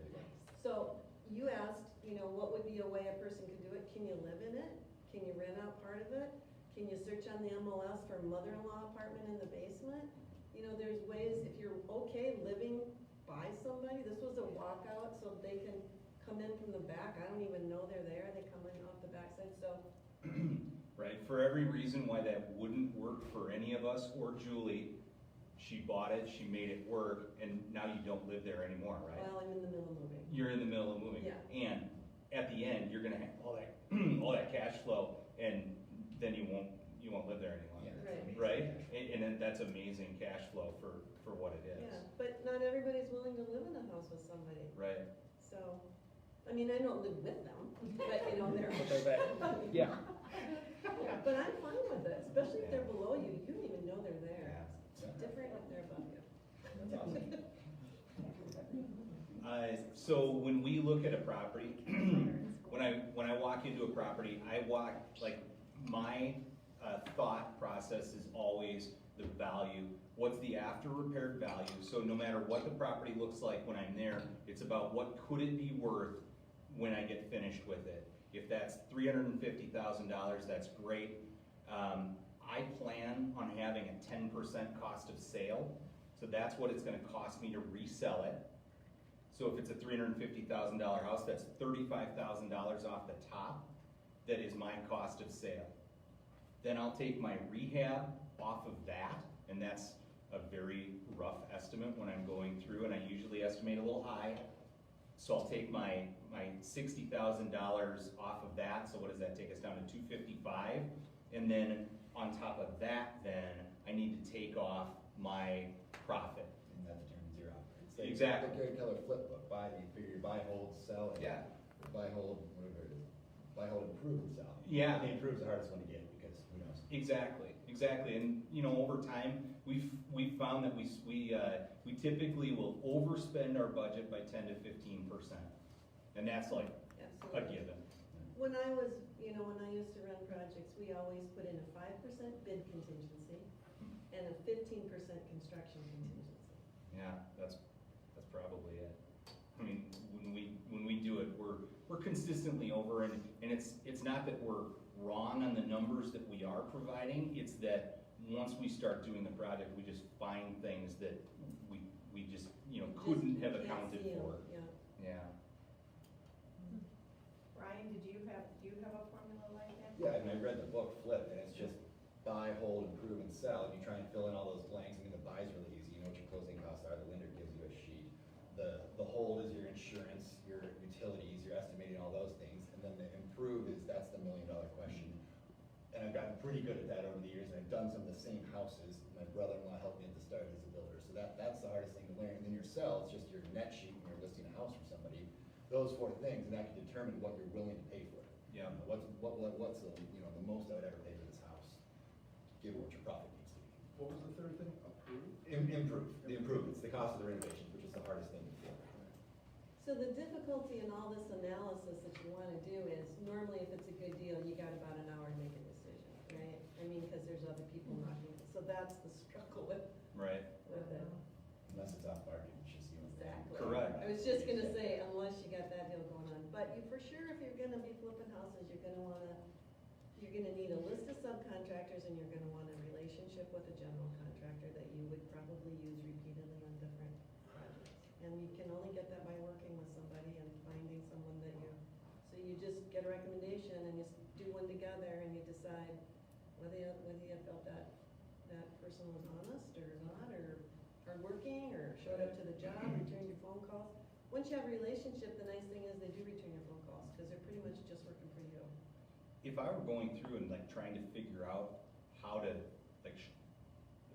you asked, you know, what would be a way a person could do it? Can you live in it? Can you rent out part of it? Can you search on the MLS for mother-in-law apartment in the basement? You know, there's ways, if you're okay living by somebody, this was a walkout, so they can come in from the back. I don't even know they're there. They come in off the backside, so. Right, for every reason why that wouldn't work for any of us or Julie, she bought it, she made it work, and now you don't live there anymore, right? Well, I'm in the middle of moving. You're in the middle of moving. Yeah. And at the end, you're gonna have all that, all that cash flow, and then you won't live there any longer. Yeah, that's Right. amazing. Right? And then that's amazing cash flow for what it is. Yeah, but not everybody's willing to live in a house with somebody, Right? so, I mean, I don't live with them, but you know, they're. But they're back. Yeah. Yeah, but I'm fine with it, especially if they're below you, you don't even know they're there. Yeah. It's different if they're above you. That's awesome. So when we look at a property, when I walk into a property, my thought process is always the value. What's the after repaired value? So no matter what the property looks like when I'm there, it's about what could it be worth when I get finished with it. If that's $350,000, that's great. I plan on having a 10% cost of sale. So that's what it's gonna cost me to resell it. So if it's a $350,000 house, that's $35,000 off the top. That is my cost of sale. Then I'll take my rehab off of that, and that's a very rough estimate when I'm going through, and I usually estimate a little high. So I'll take my $60,000 off of that, so what does that take us down to $255,000? And then on top of that, then I need to take off my profit. And that determines your offer. It's like Exactly. the Gary Keller flip book, you figure buy, hold, sell, and Yeah. buy, hold, whatever it is. Buy, hold, improve, and sell. Yeah. And the improve's the hardest one to get, because who knows? Exactly, and over time, we've found that we typically will overspend our budget by 10 to 15%, and that's like a Absolutely. given. When I was, when I used to run projects, we always put in a 5% bid contingency and a 15% construction contingency. Yeah, that's probably it. I mean, when we do it, we're consistently over, and it's not that we're wrong on the numbers that we are providing, it's that once we start doing the project, we just find things that we just, couldn't have Can't accounted see 'em, for. Yeah. Yeah. Ryan, do you have a formula like that? Yeah, I read the book Flip, and it's just buy, hold, improve, and sell, and you try and fill in all those blanks. I mean, the buy's really easy, you know what your closing costs are, the lender gives you a sheet. The hold is your insurance, your utilities, you're estimating all those things, and then the improve that's the $1 million question. And I've gotten pretty good at that over the years, and I've done some of the same houses. My brother-in-law helped me at the start as a builder, so that's the hardest thing to learn. And then your sell, it's just your net sheet when you're listing a house for somebody. Those 4 things, and that can determine what you're willing to pay for it. Yeah. What's the most I would ever pay for this house, given what your profit needs to be. What was the third thing? Approve? Improve, the improvements, the cost of the renovation, which is the hardest thing to do. So the difficulty in all this analysis that you wanna do is, normally if it's a good deal, you got about an hour to make a decision, right? I mean, cause there's other people knocking it, so that's the struggle with it. Unless it's off market, it's just, Exactly. Correct. I was just gonna say, unless you got that deal going on, but you, for sure, if you're gonna be flipping houses, you're gonna need a list of subcontractors, and you're gonna want a relationship with a general contractor that you would probably use repeatedly on different projects. And you can only get that by working with somebody and finding someone that so you just get a recommendation and you do one together and you decide whether you felt that person was honest or not, or hardworking, or showed up to the job, returned your phone calls. Once you have a relationship, the nice thing is they do return your phone calls, because they're pretty much just working for you. If I were going through and trying to figure out how to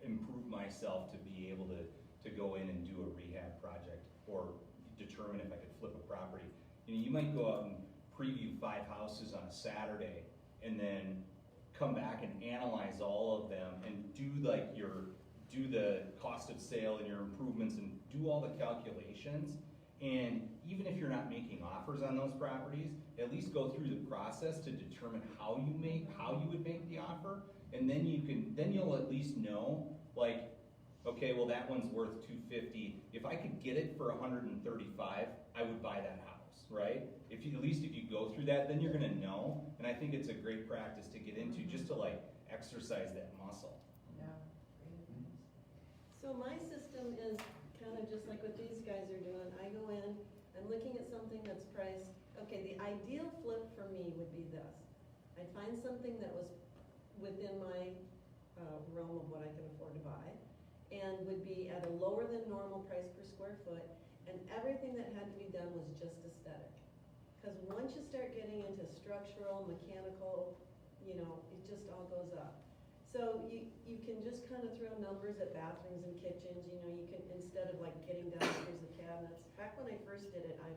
improve myself to be able to go in and do a rehab project, or determine if I could flip a property, you might go out and preview 5 houses on a Saturday, and then come back and analyze all of them and do the cost of sale and your improvements and do all the calculations. And even if you're not making offers on those properties, at least go through the process to determine how you would make the offer, and then you'll at least know, okay, well, that one's worth $250. If I could get it for $135, I would buy that house. house, right? If you, at least if you go through that, then you're gonna know, and I think it's a great practice to get into, just to like exercise that muscle. Yeah. So my system is kind of just like what these guys are doing. I go in, I'm looking at something that's priced, okay, the ideal flip for me would be this. I'd find something that was within my realm of what I can afford to buy, and would be at a lower than normal price per square foot, and everything that had to be done was just aesthetic. Because once you start getting into structural, mechanical, you know, it just all goes up. So you can just kind of throw numbers at bathrooms and kitchens, you know, you can, instead of like getting down, here's the cabinets. Back when I first did it, I'd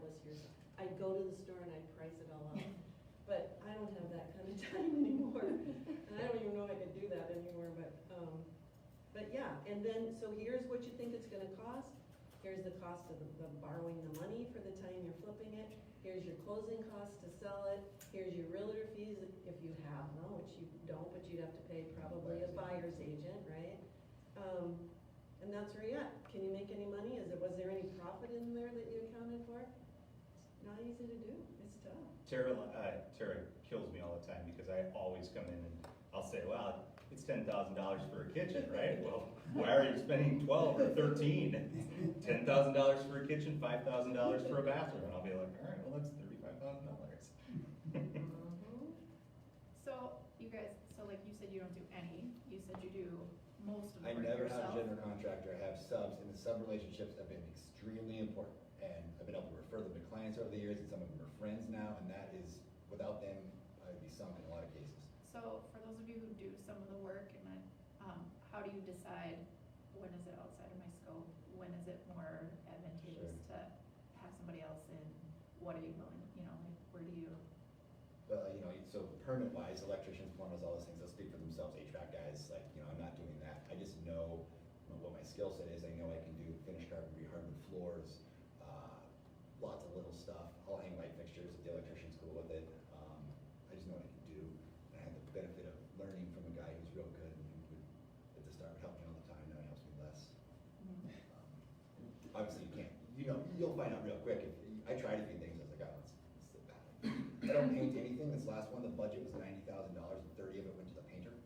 go to the store and I'd price it all out. But I don't have that kind of time anymore. And I don't even know if I could do that anymore, but yeah. And then, so here's what you think it's gonna cost. Here's the cost of the borrowing the money for the time you're flipping it. Here's your closing costs to sell it. Here's your realtor fees if you have them, which you don't, but you'd have to pay probably a buyer's agent, right? And that's where you're at. Can you make any money? Was there any profit in there that you accounted for? It's not easy to do. It's tough. Tara kills me all the time because I always come in and I'll say, well, it's $10,000 for a kitchen, right? Well, why are you spending 12 or 13? $10,000 for a kitchen, $5,000 for a bathroom, and I'll be like, all right, well, that's $35,000. So, you guys, so like you said you don't do any, you said you do most of the I work never had yourself. a general contractor, I have subs, and the sub relationships have been extremely important. And I've been able to refer them to clients over the years, and some of them are friends now, and that is, without them, I would be sunk in a lot of cases. So for those of you who do some of the work, and then, how do you decide when is it outside of my scope? When is it more advantageous to have somebody else in? What are you willing, you know, like, where do you? But, you know, so permit wise, electricians, plumbers, all those things, they'll speak for themselves, HVAC guys, like, you know, I'm not doing that. I just know what my skill set is. I know I can do finished carpentry, hardwood floors, lots of little stuff. I'll hang light fixtures if the electrician's cool with it. I just know what I can do. And I had the benefit of learning from a guy who's real good and who would, at the start, would help me all the time. Now he helps me less. Obviously you can't, you know, you'll find out real quick. I tried a few things, I was like, oh, it's the bad. I don't paint anything. This last one, the budget was $90,000 and 30 of it went to the painter.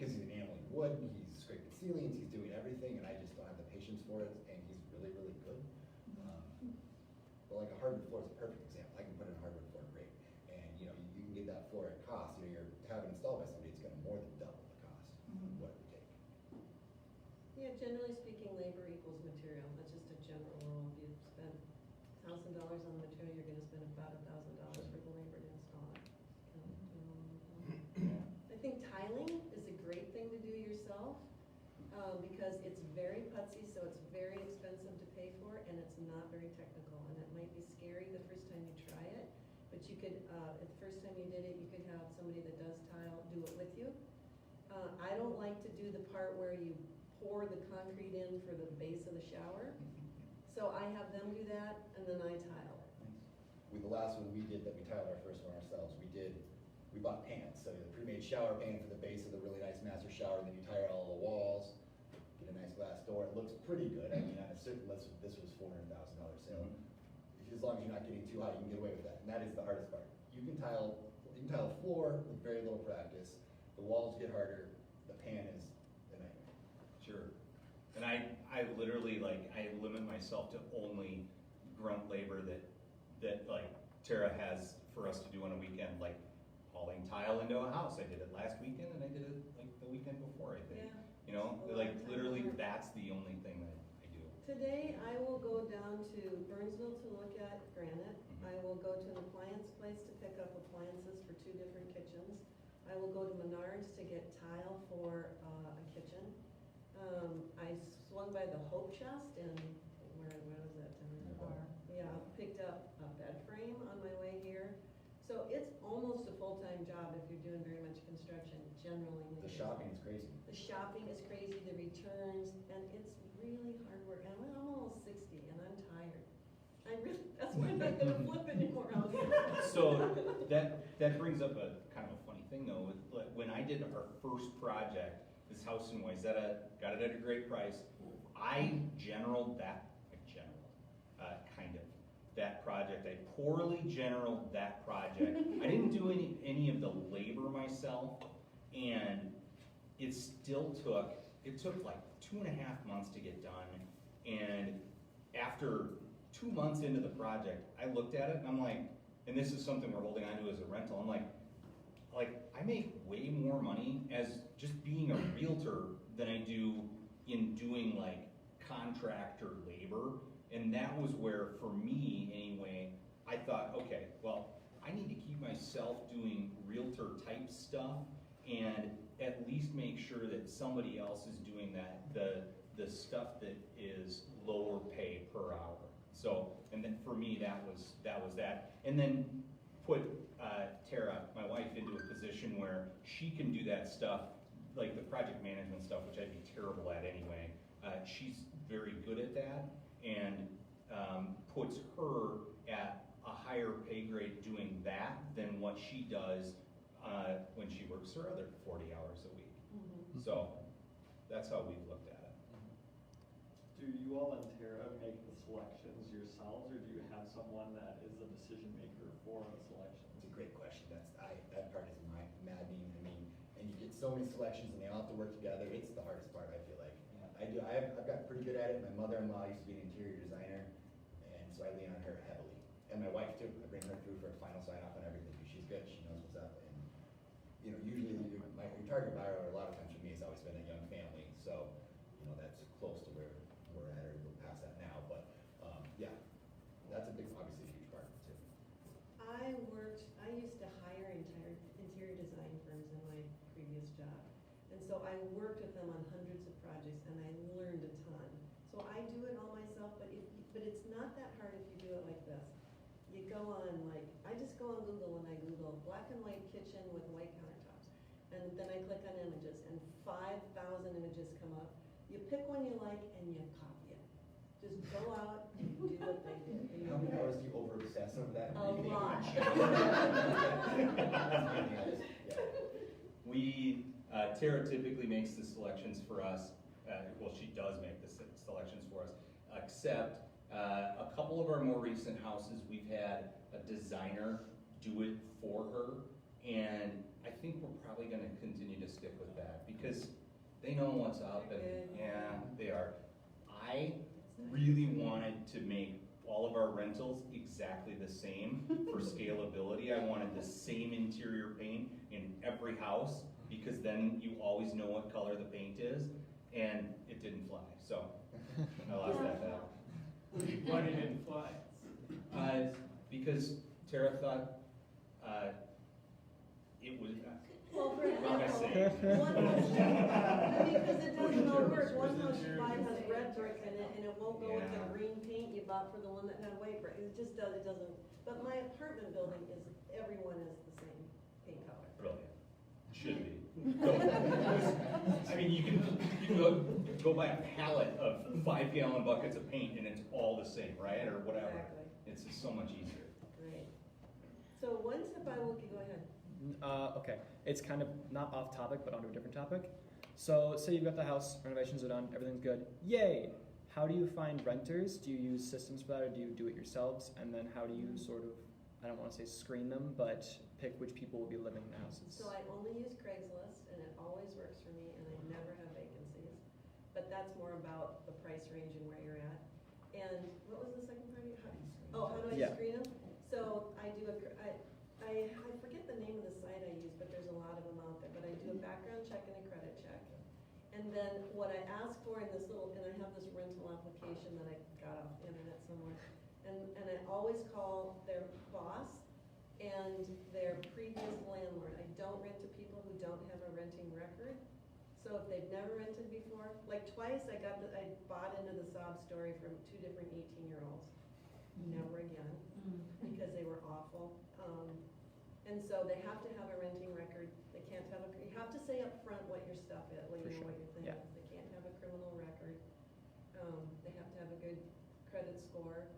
Cause he's enameling wood, he's scraping ceilings, he's doing everything, and I just don't have the patience for it, and he's really, really good. But like a hardwood floor is a perfect example. I can put in a hardwood floor great. And you know, you can get that floor at cost, you know, you're having it installed by somebody, it's gonna more than double the cost of what it would take. Yeah, generally speaking, labor equals material. That's just a general rule. If you spend $1,000 on the material, you're gonna spend about $1,000 for the labor to install it. I think tiling is a great thing to do yourself, because it's very putsy, so it's very expensive to pay for, and it's not very technical, and it might be scary the first time you try it, but you could, at the first time you did it, you could have somebody that does tile do it with you. I don't like to do the part where you pour the concrete in for the base of the shower, so I have them do that, and then I tile it. With the last one we did, that we tiled our first one ourselves, we bought pans, so the pre-made shower pan for the base of the really nice master shower, and then you tile all the walls, get a nice glass door, it looks pretty good. I mean, on a certain list, this was $400,000 sale. As long as you're not getting too high, you can get away with that, and that is the hardest part. You can tile a floor with very little practice, the walls get harder, the pan is the nightmare. Sure. And I literally, like, I limit myself to only grunt labor that like Tara has for us to do on a weekend, like hauling tile into a house. I did it last weekend and I did it like the weekend before, I think. Yeah. You know, A lot like of time literally work. that's the only thing that I do. Today, I will go down to Burnsville to look at granite. I will go to an appliance place to pick up appliances for 2 different kitchens. I will go to Menards to get tile for a kitchen. I swung by the Hope Chest and, where was that? Yeah, picked up a bed frame on my way here. So it's almost a full-time job if you're doing very much construction, generally. The shopping is crazy. The shopping is crazy, the returns, and it's really hard work. And I'm almost 60 and I'm tired. That's why I'm not gonna flip anymore out here. So that brings up a kind of a funny thing though, with like, when I did our first project, this house in Wayzata, got it at a great price. I generaled that, kind of. that project. I poorly generaled that project. I didn't do any of the labor myself, and it took like 2.5 months to get done. And after 2 months into the project, I looked at it and I'm like, and this is something we're holding on to as a rental, I'm like I make way more money as just being a realtor than I do in doing like contractor labor. And that was where, for me anyway, I thought, okay, well, I need to keep myself doing realtor type stuff and at least make sure that somebody else is doing that, the stuff that is lower pay per hour. So, and then for me, that was that. And then put Tara, my wife, into a position where she can do that stuff, like the project management stuff, which I'd be terrible at anyway. She's very good at that, and puts her at a higher pay grade doing that than what she does when she works her other 40 hours a week. Mhm. So that's how we've looked at it. Do you all and Tara make the selections yourselves, or do you have someone that is the decision maker for the selection? It's a great question. That part is maddening. I mean, and you get so many selections and they all have to work together. It's the hardest part, I feel like. I've got pretty good at it. My mother-in-law used to be an interior designer, and so I lean on her heavily. And my wife too. I bring her through for a final sign off on everything. She's good. She knows what's up. And you know, usually your target buyer, a lot of times for me, has always been a young family. So you know, that's close to where we're at, or we're past that now. But yeah, that's a big, obviously a huge part of it too. I used to hire interior design firms in my previous job. And so I worked with them on hundreds of projects and I learned a ton. So I do it all myself, but it's not that hard if you do it like this. You go on, like, I just go on Google and I Google black and white kitchen with white countertops. And then I click on images and 5,000 images come up. You pick one you like and you copy it. Just go out and do what they did. And How many hours do you over obsess over that? A lot. We, Tara typically makes the selections for us, well, she does make the selections for us, except a couple of our more recent houses, we've had a designer do it for her, and I think we're probably gonna continue to stick with that, because they know what's up, and yeah, they are. I really wanted to make all of our rentals exactly the same for scalability. I wanted the same interior paint in every house, because then you always know what color the paint is, and it didn't fly, so I lost that battle. Why did it fly? Because Tara thought it was, Well, for like I example, say. one house, because it doesn't all work, one house you buy has red brick in it, and it won't go with the Yeah. green paint you bought for the one that had white brick, it doesn't, but my apartment building everyone is the same paint color. brilliant, should be. I mean, you can go buy a pallet of 5-gallon buckets of paint and it's all the same, right, or whatever. Exactly. It's just so much easier. Right. So one tip I will, go ahead. Okay, it's kind of not off topic, but onto a different topic. So, say you've got the house, renovations are done, everything's good. Yay! How do you find renters? Do you use systems for that, or do you do it yourselves? And then how do you sort of, I don't want to say screen them, but pick which people will be living in the houses? So I only use Craigslist, and it always works for me, and I never have vacancies. But that's more about the price range and where you're at. And what was the second part of your, how do I Yeah. screen them? So I do I forget the name of the site I use, but there's a lot of them out there. But I do a background check and a credit check. And then what I ask for in this little, and I have this rental application that I got off the internet somewhere. And I always call their boss and their previous landlord. I don't rent to people who don't have a renting record. So if they've never rented before, like twice I bought into the sob story from 2 different 18-year-olds. Never again, because they were awful. And so they have to have a renting record. They can't have you have to say up front what your stuff is, what you know, what your thing Yeah. is. They can't have a criminal record. They have to have a good credit score.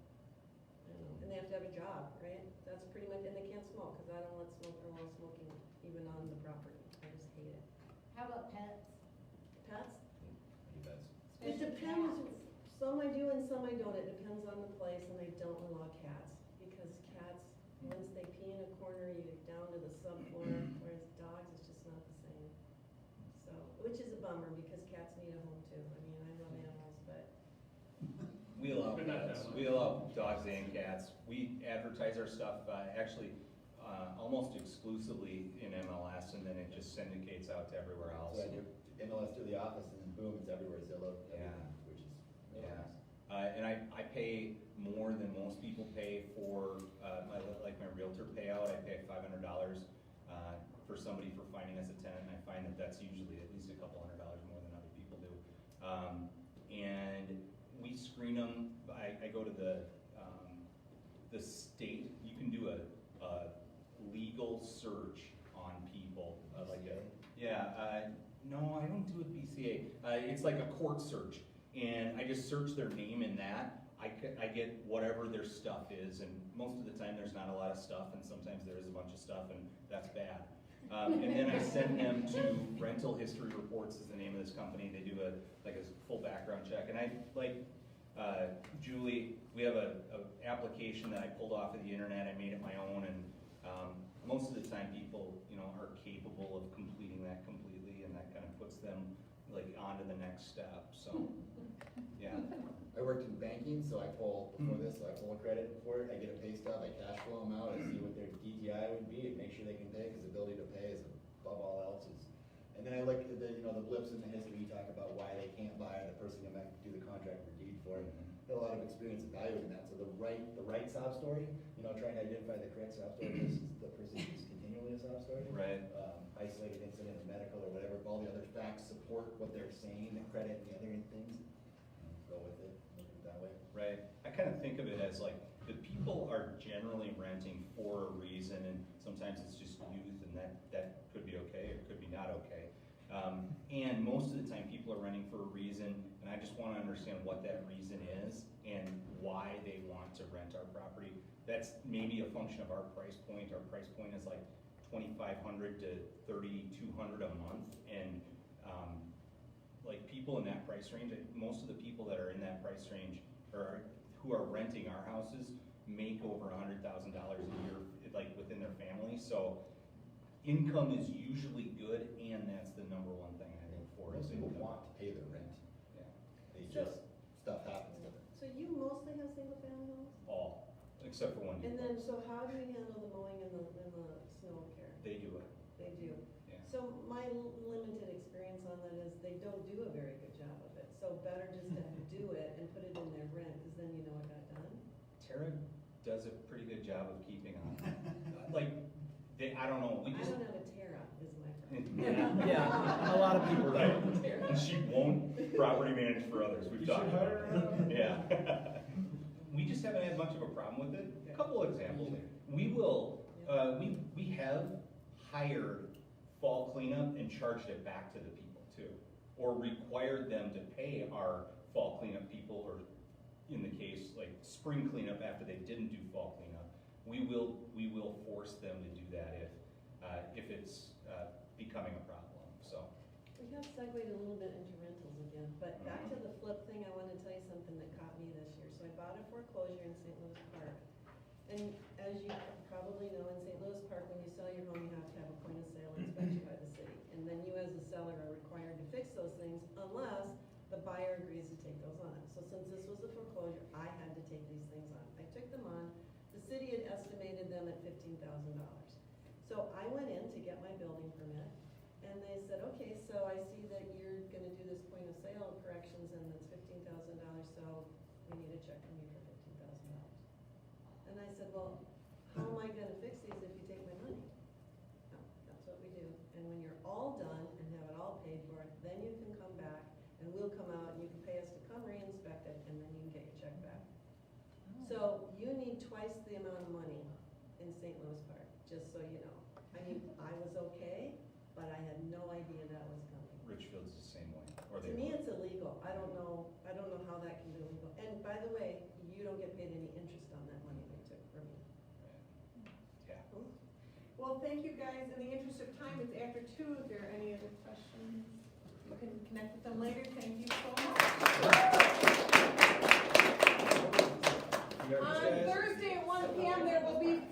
And they have to have a job, right? That's pretty much, and they can't smoke, because I don't allow smoking even on the property. I just hate it. How about pets? Pets? You guys. It Especially depends. cats. Some I do and some I don't, it depends on the place, and I don't allow cats, because cats, once they pee in a corner, you get down to the subfloor, whereas dogs, it's just not the same. So, which is a bummer, because cats need a home too, I mean, I love animals, but We allow But not that cats, much. we allow dogs and cats. We advertise our stuff, actually, almost exclusively in MLS, and then it just syndicates out to everywhere else. So I do MLS through the office, and then boom, it's everywhere, Zillow, Yeah. everything, which is really Yeah. nice. And I pay more than most people pay for, like my realtor payout. I pay $500 for somebody for finding us a tenant, and I find that that's usually at least a couple $100 more than other people do. And we screen them. I go to the state. You can do a legal search on people, like a, yeah. No, I don't do it BCA. It's like a court search, and I just search their name in that. I get whatever their stuff is, and most of the time there's not a lot of stuff, and sometimes there is a bunch of stuff, and that's bad. And then I send them to Rental History Reports is the name of this company. They do a full background check, and I like Julie. We have a application that I pulled off of the internet. I made it my own, and most of the time people are capable of completing that completely, and that kind of puts them like onto the next step. So yeah. I worked in banking, so I pull, before this, so I pull a credit for it, I get a pay stub, I cash flow them out, I see what their DTI would be, and make sure they can pay, because ability to pay is above all else. And then I look at the blips in the history, you talk about why they can't buy, or the person come back to do the contract for deed for it. Got a lot of experience evaluating that, so the right sob story, trying to identify the correct sob story versus the person who's continually a sob story. Right. Isolated incident or medical or whatever, if all the other facts support what they're saying, the credit and the other things, go with it, look at it that way. Right. I kind of think of it as like the people are generally renting for a reason, and sometimes it's just youth, and that could be okay, or it could be not okay. And most of the time people are renting for a reason, and I just want to understand what that reason is and why they want to rent our property. That's maybe a function of our price point. Our price point is like $2,500 to $3,200 a month, and like people in that price range, most of the people that are in that price range or who are renting our houses make over $100,000 a year, like within their family. So income is usually good, and that's the number one thing I look for. Most is people income. want to pay their rent, Yeah. they So- just, stuff happens to them. So you mostly have single-family homes? All, except for one. And then, so how do you handle the mowing and the snow care? They do it. They do. Yeah. So my limited experience on that is they don't do a very good job of it. So better just to do it and put it in their rent, because then you know it got done. Tara does a pretty good job of keeping on. Like, I don't know, we I just. don't have a Terra, is my problem. Yeah, a lot of people Right, don't. and she won't property manage for others, we've You talked should about hire it. her. Yeah. We just haven't had much of a problem with it. A couple examples, we will, we have hired fall cleanup and charged it back to the people too. Or required them to pay our fall cleanup people, or in the case, like spring cleanup after they didn't do fall cleanup. We will force them to do that if it's becoming a problem, so. We have segued a little bit into rentals again, but back to the flip thing, I wanted to tell you something that caught me this year. So I bought a foreclosure in St. Louis Park. And as you probably know, in St. Louis Park, when you sell your home, you have to have a point of sale inspection by the city. And then you as a seller are required to fix those things unless the buyer agrees to take those on. So since this was a foreclosure, I had to take these things on. I took them on. The city had estimated them at $15,000. So I went in to get my building permit, and they said, okay, so I see that you're gonna do this point of sale corrections, and it's $15,000, so we need a check from you for $15,000. And I said, well, how am I gonna fix these if you take my money? No, that's what we do. And when you're all done and have it all paid for, then you can come back, and we'll come out, and you can pay us to come re-inspect it, and then you can get your check back. So you need twice the amount of money in St. Louis Park, just so you know. I mean, I was okay, but I had no idea that was coming. Richfield's the same way, or To they me, were. it's illegal. I don't know how that can be illegal. And by the way, you don't get paid any interest on that money they took from you. Yeah. Well, thank you guys. In the interest of time, it's after 2. If there are any other questions, you can connect with them later. Thank you so much. Thursday at 1 p.m. there will be 4